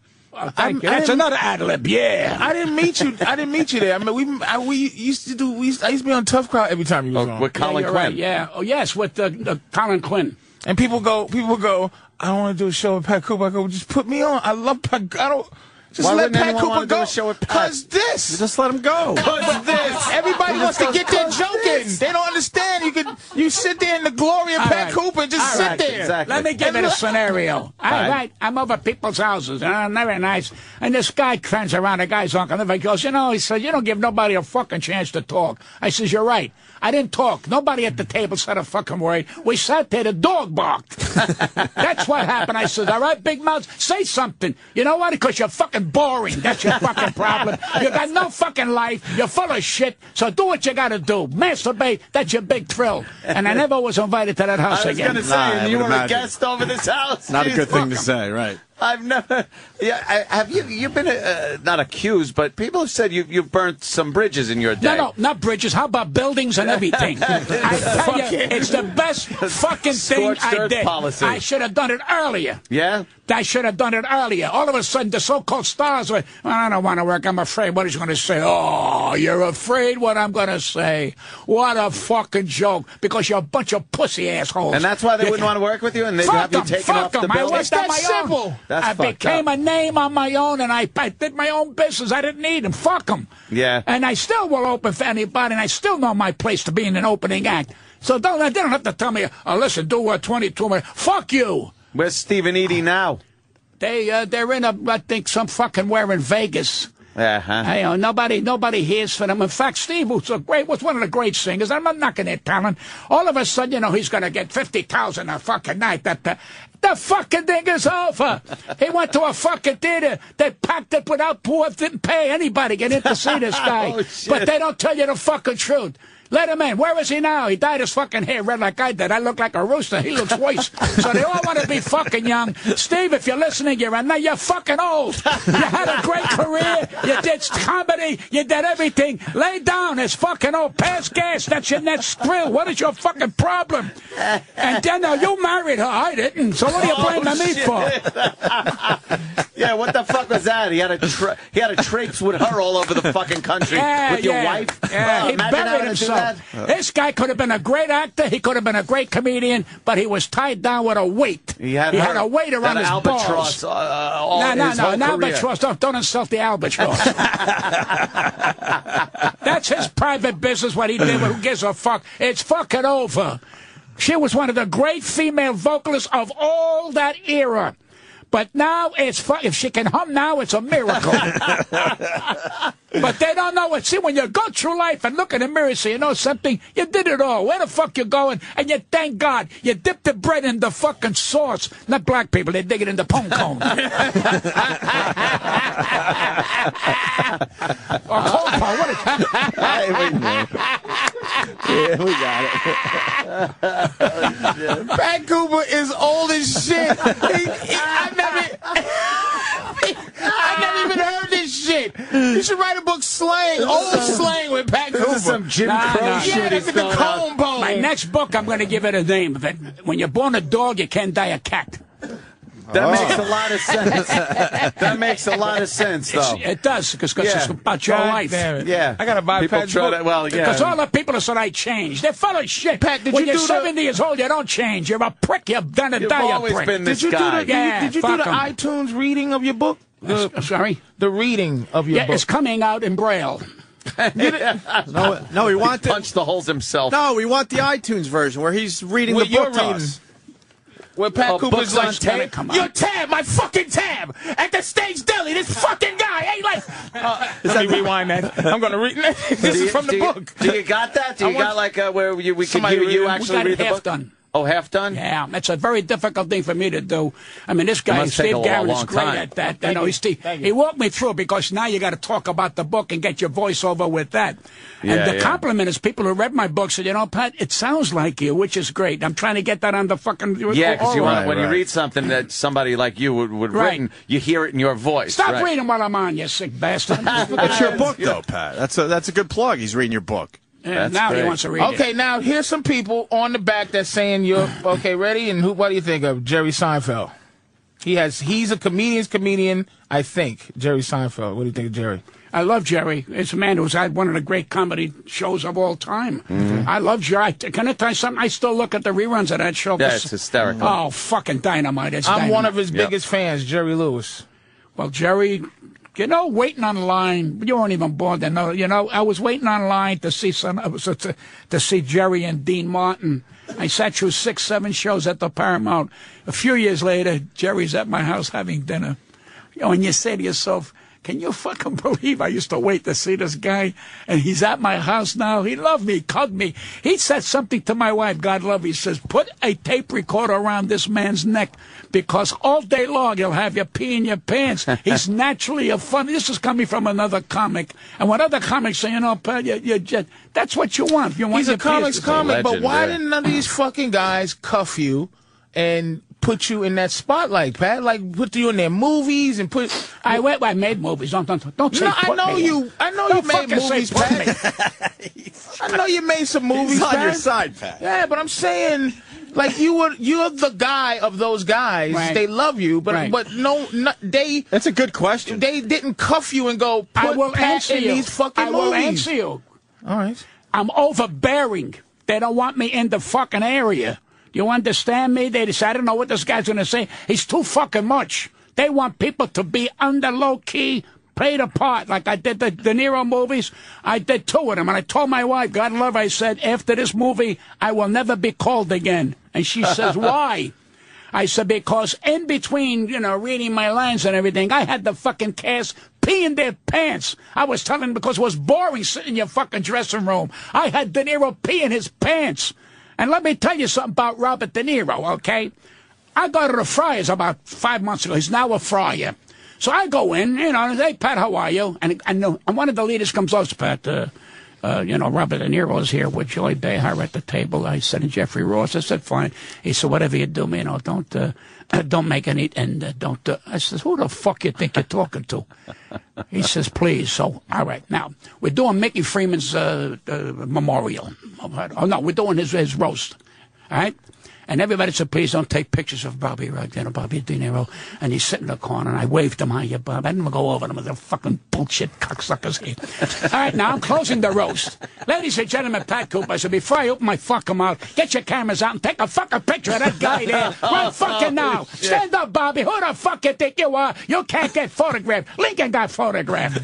Thank you. That's another ad lib. Yeah. I didn't meet you there. I mean, I used to be on Tough Crowd every time you was on. With Colin Quinn. Right, yeah. Oh, yes, with Colin Quinn. And people go, I don't want to do a show with Pat Cooper. I go, just put me on. I love Pat. I don't. Just let Pat Cooper go. Cause this. Just let him go. Cause this. Everybody wants to get their joke in. They don't understand. You sit there in the glory of Pat Cooper and just sit there. Exactly. Let me give it a scenario. All right. I'm over people's houses. Very nice. And this guy turns around. The guy's uncle. He goes, he said, you don't give nobody a fucking chance to talk. I says, you're right. I didn't talk. Nobody at the table said a fucking word. We sat there. The dog barked. That's what happened. I said, all right, big mouth, say something. You know what? Because you're fucking boring. That's your fucking problem. You got no fucking life. You're full of shit. So do what you got to do. Masturbate. That's your big thrill. And I never was invited to that house again. I was going to say, you were a guest over this house. Not a good thing to say, right? I've never. Yeah, have you? You've been not accused, but people have said you've burnt some bridges in your day. No, not bridges. How about buildings and everything? I tell you, it's the best fucking thing I did. Policy. I should have done it earlier. Yeah. I should have done it earlier. All of a sudden, the so-called stars were, I don't want to work. I'm afraid. What he's going to say? Oh, you're afraid what I'm going to say. What a fucking joke. Because you're a bunch of pussy assholes. And that's why they wouldn't want to work with you? And they'd have you taken off the bill? I worked on my own. I became a name on my own, and I did my own business. I didn't need them. Fuck them. Yeah. And I still will open for anybody, and I still know my place to be in an opening act. So they don't have to tell me, listen, do 22 minutes. Fuck you. Where's Steve and Edie now? They're in I think some fucking where in Vegas. Uh-huh. Nobody hears from them. In fact, Steve was one of the great singers. I'm not knocking their talent. All of a sudden, he's going to get 50,000 a fucking night. The fucking thing is over. He went to a fucking theater. They packed it without didn't pay anybody to get in to see this guy. Oh, shit. But they don't tell you the fucking truth. Let him in. Where is he now? He dyed his fucking hair red like I did. I look like a rooster. He looks worse. So they all want to be fucking young. Steve, if you're listening, you're fucking old. You had a great career. You did comedy. You did everything. Lay down. It's fucking old. Pass gas. That's your next thrill. What is your fucking problem? And then you married her. I didn't. So what are you blaming me for? Yeah, what the fuck was that? He had a traipse with her all over the fucking country with your wife. Yeah, he buried himself. This guy could have been a great actor. He could have been a great comedian, but he was tied down with a weight. He had a weight around his balls. No, an albatross. Don't insult the albatross. That's his private business, what he did, but who gives a fuck? It's fucking over. She was one of the great female vocalists of all that era. But now if she can hum now, it's a miracle. But they don't know it. See, when you go through life and look in the mirror, so you know something, you did it all. Where the fuck you going? And you thank God. You dip the bread in the fucking sauce. Not black people, they dig it in the pong cone. Or cold pone, what is that? Yeah, we got it. Pat Cooper is old as shit. I never even heard this shit. You should write a book, Slang, old slang with Pat Cooper. This is some Jim Crow shit. Yeah, that's the comb bone. My next book, I'm going to give it a name. When you're born a dog, you can't die a cat. That makes a lot of sense. That makes a lot of sense, though. It does, because it's about your life. Yeah. I got to buy Pat's book. Because all the people that said I changed, they're full of shit. Pat, when you're 70 years old, you don't change. You're a prick. You're gonna die a always prick. been this guy. Did you do the iTunes reading of your book? Sorry? The reading of your book. Yeah, it's coming out in Braille. No, we want punch the holes himself. No, we want the iTunes version where he's reading the book to us. Where Pat Cooper's like, tape? Your tab, my fucking tab, at the Stage Deli. This fucking guy ain't like. Let me rewind that. I'm gonna read. This is from the book. Do you got that? Do you got like where we can hear you actually read the book? Done. Oh, half done? Yeah, it's a very difficult thing for me to do. I mean, this guy, Steve Garrett, is great at that. He walked me through because now you got to talk about the book and get your voice over with that. And the compliment is people who read my book said, Pat, it sounds like you, which is great. I'm trying to get that on the fucking... Yeah, because when you read something that somebody like you would written, you hear it in your voice. Stop reading while I'm on, you sick bastard. It's your book, though, Pat. That's a good plug. He's reading your book. Now he wants to read it. Okay, now here's some people on the back that's saying you're okay. Ready? And what do you think of Jerry Seinfeld? He's a comedian's comedian. I think Jerry Seinfeld. What do you think of Jerry? I love Jerry. It's a man who's had one of the great comedy shows of all time. Mm-hmm. I love Jerry. Can I tell you something? I still look at the reruns of that show. Yeah, it's hysterical. Oh, fucking dynamite! I'm one of his biggest fans, Jerry Lewis. Well, Jerry. Waiting on line. You weren't even born then. No, I was waiting on line to see to see Jerry and Dean Martin. I sat through 6, 7 shows at the Paramount. A few years later, Jerry's at my house having dinner. And you say to yourself, Can you fucking believe I used to wait to see this guy, and he's at my house now? He loved me, hugged me. He said something to my wife, God love her. He says, put a tape recorder around this man's neck, because all day long he'll have you pee in your pants. He's naturally a funny. This is coming from another comic. And what other comics say, you know, that's what you want. You want He's a comics comic, but why didn't none of these fucking guys cuff you and put you in that spotlight, Pat? Like, put you in their movies and put... I made movies. Don't say no, I know you made movies, Pat. I know you made some movies, Pat. Pat. On your side, Pat. Yeah, but I'm saying... Like, you're the guy of those guys. Right. They love you, but Right. but they... That's a good question. They didn't cuff you and go, put Pat in these fucking movies. I will answer you. All right. I'm overbearing. They don't want me in the fucking area. Do you understand me? They decide, I don't know what this guy's going to say. He's too fucking much. They want people to be under low-key, played a part. Like I did the De Niro movies. I did 2 of them. And I told my wife, God love her, I said, after this movie, I will never be called again. And she says, why? I said, because in between, you know, reading my lines and everything, I had the fucking cast pee in their pants. I was telling them because it was boring sitting in your fucking dressing room. I had De Niro pee in his pants. And let me tell you something about Robert De Niro, okay? I go to the Friars about 5 months ago. He's now a Friar. So I go in, you know, and hey, Pat, how are you? And one of the leaders comes up, Pat, you know, Robert De Niro is here with Joy Behar at the table. I said, and Jeffrey Ross. I said, fine. He said, whatever you do, you know, don't make any, and don't, I said, who the fuck you think you're talking to? He says, please. So, all right. Now, we're doing Mickey Freeman's memorial. Oh, no, we're doing his roast. All right? And everybody said, please don't take pictures of Bobby, you know, Bobby De Niro. And he's sitting in the corner, and I waved him, hiya, Bob. I didn't go over them with the fucking bullshit cocksuckers here. All right, now I'm closing the roast. Ladies and gentlemen, Pat Cooper. I said, before I open my fucking mouth, get your cameras out and take a fucking picture of that guy there. Right fucking now. Stand up, Bobby. Who the fuck you think you are? You can't get photographed. Lincoln got photographed.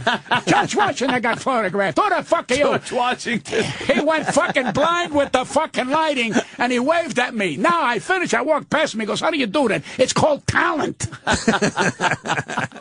George Washington got photographed. Who the fuck are you? George Washington. He went fucking blind with the fucking lighting, and he waved at me. Now I finished. I walked past him. He goes, how do you do that? It's called talent.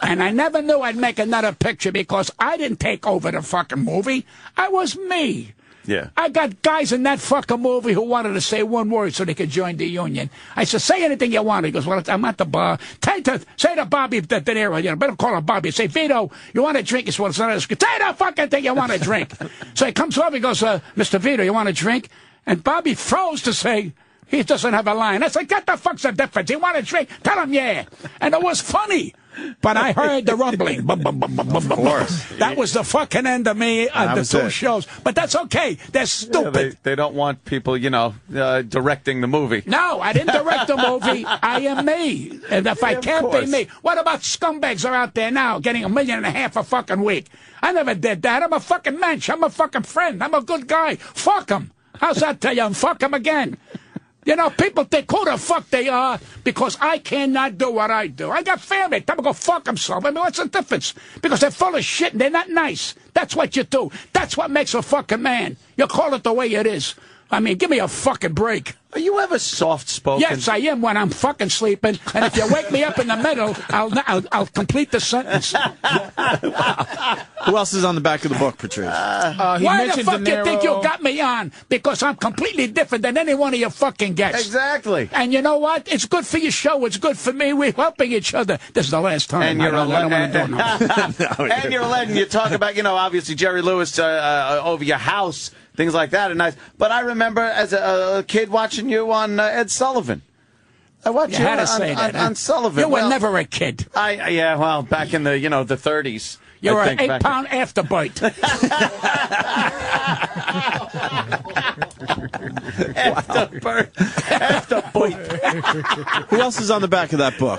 And I never knew I'd make another picture because I didn't take over the fucking movie. I was me. Yeah. I got guys in that fucking movie who wanted to say one word so they could join the union. I said, say anything you want. He goes, well, I'm at the bar. Say to Bobby De Niro, you know, better call him Bobby. Say, Vito, you want to drink? He says, well, say the fucking thing you want to drink. So he comes over, he goes, Mr. Vito, you want to drink? And Bobby froze to say, he doesn't have a line. I said, get the fuck's the difference? You want to drink? Tell him, yeah. And it was funny. But I heard the rumbling. Of course. That was the fucking end of me on the 2 shows. But that's okay. They're stupid. Yeah, they don't want people, you know, directing the movie. No, I didn't direct the movie. I am me. And if I can't be me, what about scumbags are out there now getting $1.5 million a fucking week? I never did that. I'm a fucking mensch. I'm a fucking friend. I'm a good guy. Fuck them. How's that tell you? And fuck them again. You know, people think who the fuck they are because I cannot do what I do. I got family. Tell them to go fuck themselves. I mean, what's the difference? Because they're full of shit and they're not nice. That's what you do. That's what makes a fucking man. You call it the way it is. I mean, give me a fucking break. Are you ever soft-spoken? Yes, I am when I'm fucking sleeping. And if you wake me up in the middle, I'll complete the sentence. Who else is on the back of the book, Patrice? Why the fuck you think you got me on? Because I'm completely different than any one of your fucking guests. Exactly. And you know what? It's good for your show. It's good for me. We're helping each other. This is the last time. And you're I don't want to do it now. And you're a legend. You talk about, you know, obviously Jerry Lewis over your house, things like that. But I remember as a kid watching you on Ed Sullivan. I watched you on Sullivan. You were never a kid. Yeah, well, back in the, you know, the 30s. You were an 8-pound afterbite. Who else is on the back of that book?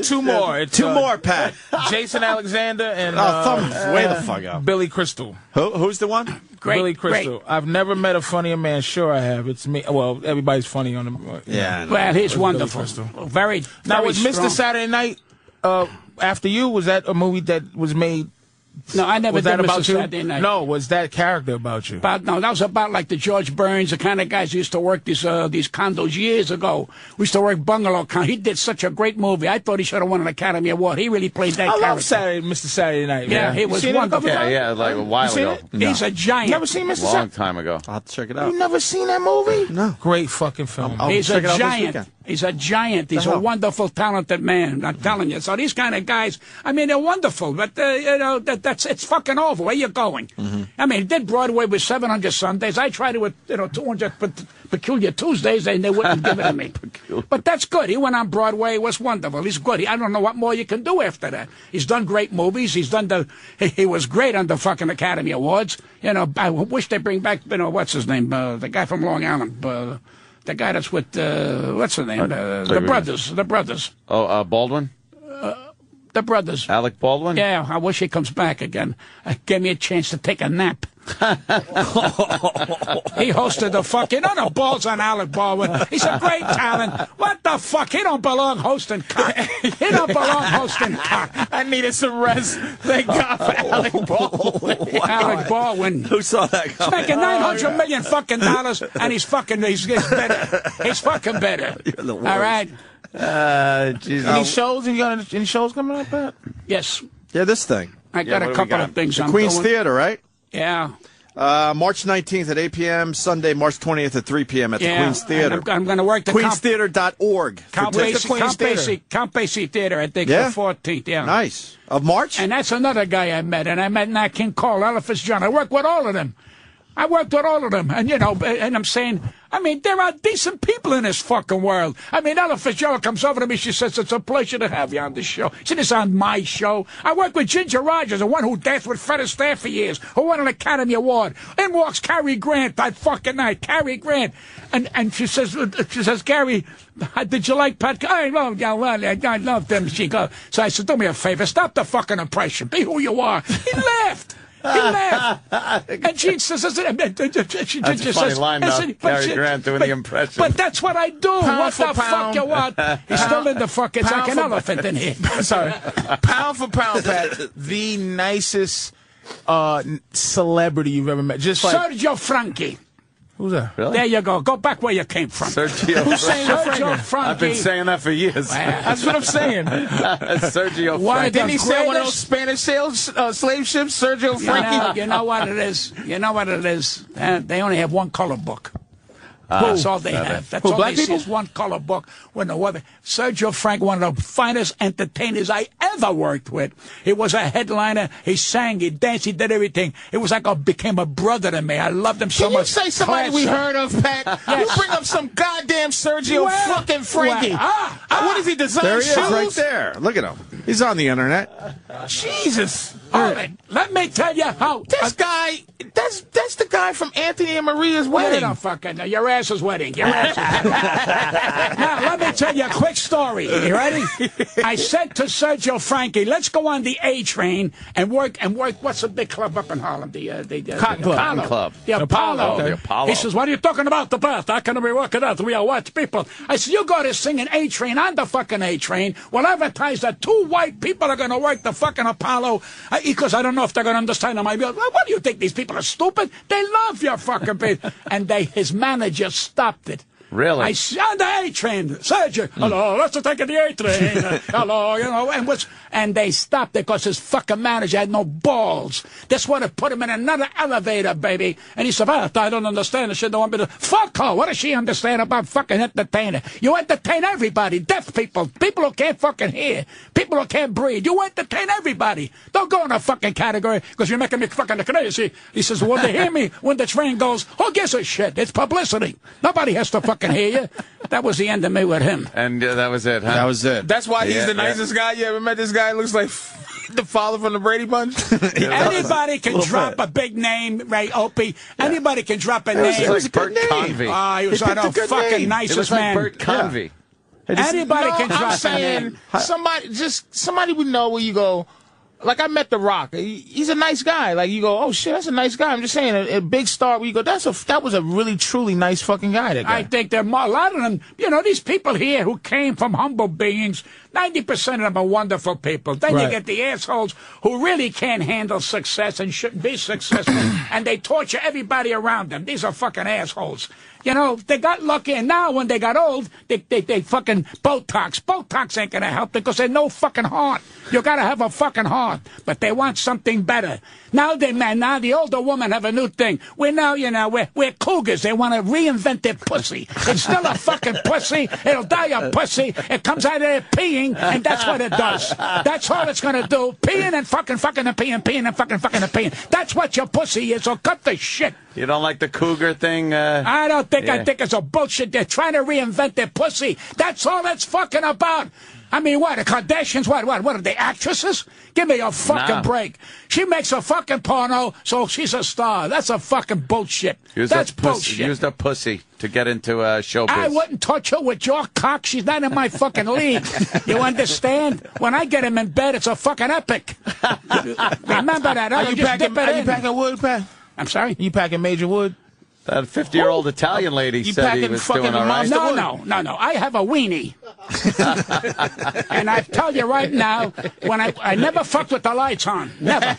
2 more. Two more, Pat. Jason Alexander and way the fuck out. Billy Crystal. Who's the one? Great, Billy Crystal. great. I've never met a funnier man. Sure, I have. It's me. Well, everybody's funny on him. Yeah. Well, he's wonderful. Very. Now, very was Mr. strong. Saturday Night After You? Was that a movie that was made No, I never Was that did about Mr. you? Saturday Night. No, was that character about you? No, that was about like the George Burns, the kind of guys who used to work these condos years ago. We used to work bungalow condos. He did such a great movie. I thought he should have won an Academy Award. He really played that character. I love Mr. Saturday Night. Yeah, man. he was wonderful. Yeah, like a while ago. He's a giant. Never seen Mr. Long Saturday? time ago. I'll have to check it out. You never seen that movie? No. Great fucking film. I'll He's a check it out this giant. weekend. He's a giant. He's a wonderful, talented man. I'm telling you. So these kind of guys, I mean, they're wonderful, but you know, it's fucking over. Where you going? I mean, he did Broadway with 700 Sundays. I tried it with 200 Peculiar Tuesdays, and they wouldn't give it to me. But that's good. He went on Broadway. It was wonderful. He's good. I don't know what more you can do after that. He's done great movies. He was great on the fucking Academy Awards. You know, I wish they bring back, what's his name? The guy from Long Island. The guy that's with, what's his name? The brothers. Oh, Baldwin? The brothers. Alec Baldwin? Yeah, I wish he comes back again. Gave me a chance to take a nap. He hosted the fucking, no balls on Alec Baldwin. He's a great talent. What the fuck? He don't belong hosting cock. He don't belong hosting cock. I needed some rest. Thank God for Alec Baldwin. Alec Baldwin. Who saw that He's coming? making $900 million fucking dollars, and he's fucking better. He's fucking better. You're the worst. All right? Jesus. Any shows? You got any shows coming up, Pat? Yes. Yeah, this thing. I got what a do we couple got? of things The I'm Queen's doing. Theater, right? Yeah. March 19th at 8 p.m., Sunday, March 20th at 3 p.m. at the Queen's Theater. I'm going to work the QueensTheater.org. Count Where's the Queen's Basie Theater, I think, Yeah? the 14th, yeah. Nice. Of March? And that's another guy I met, and I met Nat King Cole, Ella Fitzgerald. I worked with all of them. And, you know, and I'm saying, I mean, there are decent people in this fucking world. I mean, Ella Fitzgerald comes over to me, she says, it's a pleasure to have you on the show. She said, it's on my show. I worked with Ginger Rogers, the one who danced with Fred Astaire for years, who won an Academy Award. In walks Cary Grant that fucking night, Cary Grant. And she says, Gary, did you like Pat? I love them. She goes, so I said, do me a favor, stop the fucking impression. Be who you are. He laughed. He laughed. And she says, That's a funny line, though. Cary Grant doing the impression. But that's what I do. What the fuck you want? He's still in the fuck. It's like an elephant in here. Sorry. Pound for pound, Pat, the nicest celebrity you've ever met. Just like Sergio Franchi. Who's that? Really? There you go. Go back where you came from. Sergio Who's saying the Sergio Franchi. I've been saying that for years. That's what I'm saying. Sergio Why Franchi. Didn't he say one of those greatest- Spanish slave ships, Sergio Franchi? You know what it is? You know what it is? They only have one color book. That's all they have. That's all black they see people? is one color book. When the weather. Sergio Frank, one of the finest entertainers I ever worked with. He was a headliner. He sang, he danced, he did everything. It was like became a brother to me. I loved him so Can you much. say somebody we heard of, Pat? You bring up some goddamn Sergio fucking Frankie. What is he designing? There he is, shoes? right there. Look at him. He's on the internet. Jesus. All right, let me tell you how. This guy, that's the guy from Anthony and Maria's Wait wedding. a fucking your ass's wedding. Your ass's. Now let me tell you a quick story. You ready? I said to Sergio Franchi, "Let's go on the A train and work. What's the big club up in Harlem? The Cotton Club. Cotton Club. The Apollo. The Apollo. He says, "What are you talking about? The path? How can we work it out? We are white people." I said, "You go to sing an A train on the fucking A train. We'll advertise that 2 white people are going to work the fucking Apollo because I don't know if they're going to understand them." I go, "What do you think? These people are stupid? They love your fucking people." And his manager stopped it. Really? I on the A train, Sergio. Hello, let's take the A train. Hello, you know, and they stopped it because his fucking manager had no balls. That's why they put him in another elevator, baby. And he said, "I don't understand the shit. Don't want me to fuck her. What does she understand about fucking entertainer? You entertain everybody, deaf people, people who can't fucking hear, people who can't breathe. You entertain everybody. Don't go in a fucking category because you're making me fucking crazy." He says, "When they hear me when the train goes, who gives a shit? It's publicity. Nobody has to fucking hear you." That was the end of me with him. And that was it, huh? That was it. That's why he's Yeah, the nicest guy you ever met. This guy looks like the father from the Brady Bunch. Anybody can drop a big name, Ray Opie. Anybody can drop a name. It was like Bert Convy. He was picked a a good fucking name. It nicest was like man. Bert Convy. Anybody No, can I'm drop a saying name. somebody we know where you go. like I met The Rock. He's a nice guy. Like you go, oh shit, that's a nice guy. I'm just saying, a big star. Where you go, that was a really truly nice fucking guy. That guy. I think there are a lot of them. You know, these people here who came from humble beings. 90% of them are wonderful people. Then you get the assholes who really can't handle success and shouldn't be successful, and they torture everybody around them. These are fucking assholes. You know, they got lucky, and now when they got old, they fucking Botox. Botox ain't gonna help because they no fucking heart. You gotta have a fucking heart, but they want something better. Now the older women have a new thing. We're cougars. They want to reinvent their pussy. It's still a fucking pussy. It'll die a pussy. It comes out of there peeing, and that's what it does. That's all it's gonna do. Peeing and fucking and peeing and fucking and peeing. That's what your pussy is, so cut the shit. You don't like the cougar thing? I don't think. I think it's a bullshit. They're trying to reinvent their pussy. That's all it's fucking about. I mean, what? The Kardashians? What are they, actresses? Give me a fucking break. She makes a fucking porno, so she's a star. That's a fucking bullshit. That's bullshit. Used a pussy to get into showbiz. I wouldn't touch her with your cock. She's not in my fucking league. You understand? When I get him in bed, it's a fucking epic. Remember that. Are you packing wood, Pat? I'm sorry? You packing major wood? That 50-year-old Italian lady said he was doing all right. No. I have a weenie. And I tell you right now, when I never fucked with the lights on. Never.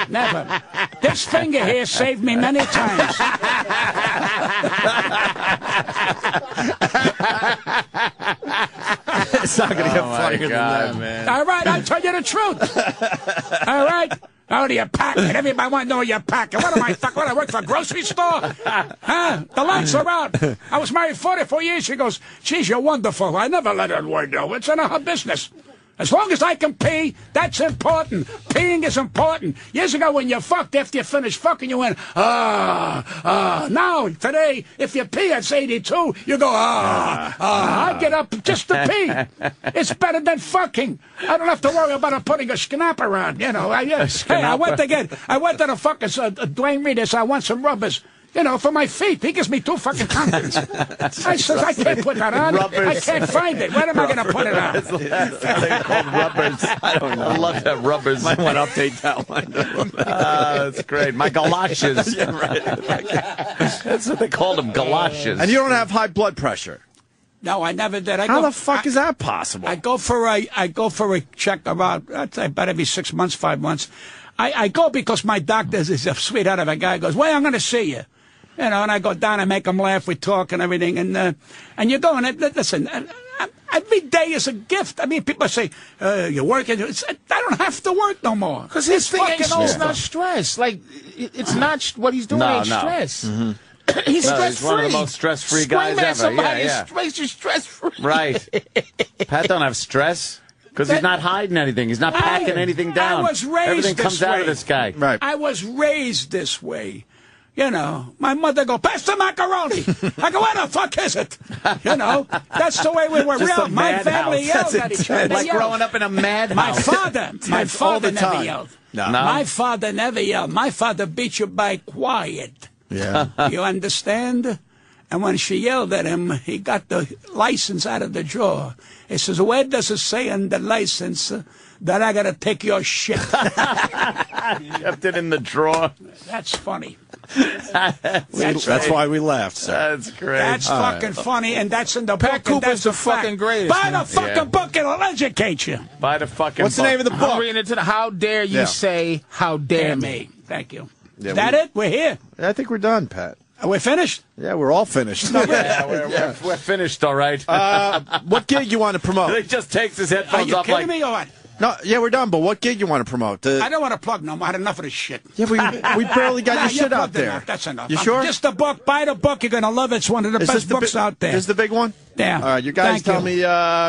Never. This finger here saved me many times. It's not going to get funnier than that, man. All right, I'll tell you the truth. All right? How do you pack it? Everybody want to know you're packing. What am I, what, I work for a grocery store? Huh? The lights are out. I was married 44 years. She goes, geez, you're wonderful. I never let her word know. It's none of her business. As long as I can pee, that's important. Peeing is important. Years ago when you fucked, after you finished fucking, you went, Now, today, if you pee at 82, you go, I get up just to pee. It's better than fucking. I don't have to worry about putting a schnapp around, you know. I went to the fucking Dwayne Reed. I want some rubbers. You know, for my feet. He gives me 2 fucking condoms. I says, I can't put that on. I can't find it. Where am I going to put it on? They're called rubbers. I don't know. I love that, rubbers. Might want to update that one. That's great. My galoshes. Yeah, right. That's what they called them, galoshes. And you don't have high blood pressure. No, I never did. How the fuck is that possible? I go for a check about every 6 months, 5 months. I go because my doctor is a sweetheart of a guy. Goes, well, I'm going to see you. You know, and I go down and make them laugh. We talk and everything. And you go and listen, every day is a gift. I mean, people say, you're working. I don't have to work no more. Because his thing is not stress. Like, it's not what he's doing ain't stress. Mm-hmm. He's stress-free. He's one of the most stress-free guys ever. Somebody is stress-free. Right. Pat don't have stress. Because he's not hiding anything. He's not packing anything down. I was raised Everything this comes way. out of this guy. Right. I was raised this way. You know, my mother go, pass the macaroni. I go, where the fuck is it? You know, that's the way we were. My family yelled at each other. Like growing up in a madhouse. My father never yelled. No. My father never yelled. My father beat you by quiet. Yeah. You understand? And when she yelled at him, he got the license out of the drawer. He says, where does it say in the license that I got to take your shit? Kept it in the drawer. That's funny. That's why we laughed, sir. That's great. That's fucking funny, and that's in the book. Pat Cooper's the fucking greatest. Buy the fucking book, it'll educate you. Buy the fucking What's the name of the book? I'm reading it to how dare you say, how dare me. Thank you. Yeah, Is that it? We're here. I think we're done, Pat. Are we finished? Yeah, we're all finished. We're finished, all right. What gig you want to promote? He just takes his Are headphones you off kidding like... me or what? No, yeah, we're done, but what gig you want to promote? I don't want to plug no more. I had enough of this shit. Yeah, we barely got your shit out there. Enough. That's enough. You sure? Just the book. Buy the book. You're going to love it. It's one of the best books out there. This is the big one? Yeah. All right, you guys tell me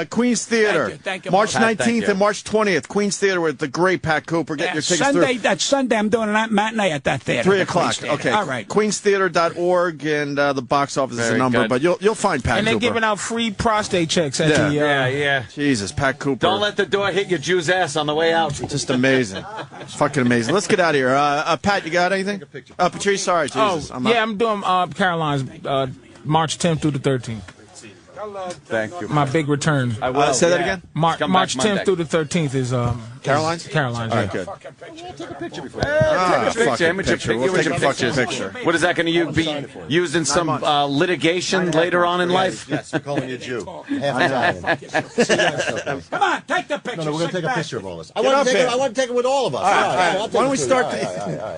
Queens Theater. Thank you. March Pat, 19th and March 20th. Queens Theater with the great Pat Cooper. Get your tickets through. That's Sunday. I'm doing a matinee at that theater. 3 o'clock. Okay. All right. Queenstheater.org, and the box office is the number. But you'll find Pat Cooper. And they're giving out free prostate checks at the... Yeah. Jesus, Pat Cooper. Don't let the door hit your Jew's ass on the way out. Just amazing. Fucking amazing. Let's get out of here. Pat, you got anything? Patrice, sorry. Jesus. I'm doing Caroline's March 10th through the 13th. Thank you. My big return. I will. Say that again? March Come back 10th Monday. through the 13th is Caroline's? Caroline's. All Yeah. right, good. Take a picture before. Take a picture. fucking Image a picture. We'll image take a a fucking picture. picture. What is that going to be used in some litigation later on in life? Yes, we're calling you a Jew. Half Italian. Come on, take the picture. No, we're going to take a Sit picture of all this. I up want to here. take it with all of us. Why don't we start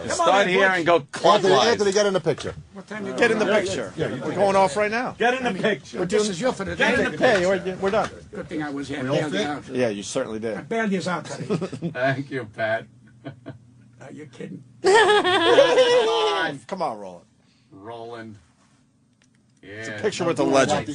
Start here and go clockwise. Anthony, get in the picture. back. Get in the picture. We're going off right now. Get in the picture. This is you for the day. Hey, we're done. Good thing I was here. Bailed you out. Yeah, you certainly did. I bailed you out today. Thank you, Pat. Are you kidding? Come on, Roland. Roland. Yeah. Picture with the legend.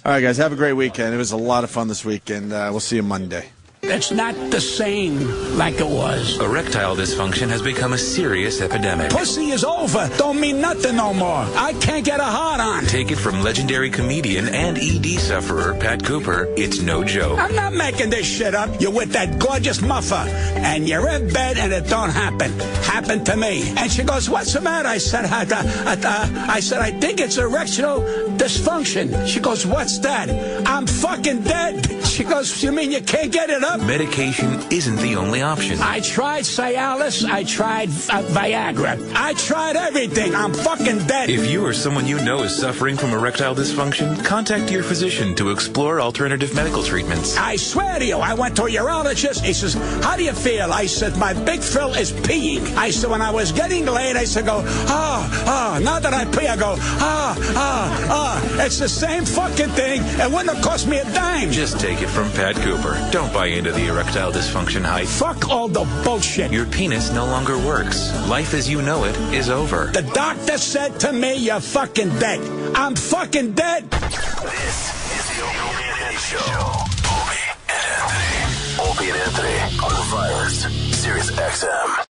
All right, guys, have a great weekend. It was a lot of fun this weekend. We'll see you Monday. It's not the same like it was. Erectile dysfunction has become a serious epidemic. Pussy is over. Don't mean nothing no more. I can't get a hard on. Take it from legendary comedian and ED sufferer Pat Cooper, it's no joke. I'm not making this shit up. You're with that gorgeous muffer, and you're in bed, and it don't happen. Happened to me. And she goes, "What's the matter?" I said, I think it's erectile dysfunction. She goes, "What's that?" "I'm fucking dead." She goes, "You mean you can't get it up?" Medication isn't the only option. I tried Cialis. I tried Viagra. I tried everything. I'm fucking dead. If you or someone you know is suffering from erectile dysfunction, contact your physician to explore alternative medical treatments. I swear to you, I went to a urologist. He says, "How do you feel?" I said, "My big thrill is peeing." I said, when I was getting laid, I said, "Go, now that I pee, I go, It's the same fucking thing. It wouldn't have cost me a dime. Just take it from Pat Cooper. Don't buy into the erectile dysfunction hype. Fuck all the bullshit. Your penis no longer works. Life as you know it is over. The doctor said to me, "You're fucking dead." I'm fucking dead. This is the Opie and Anthony Show.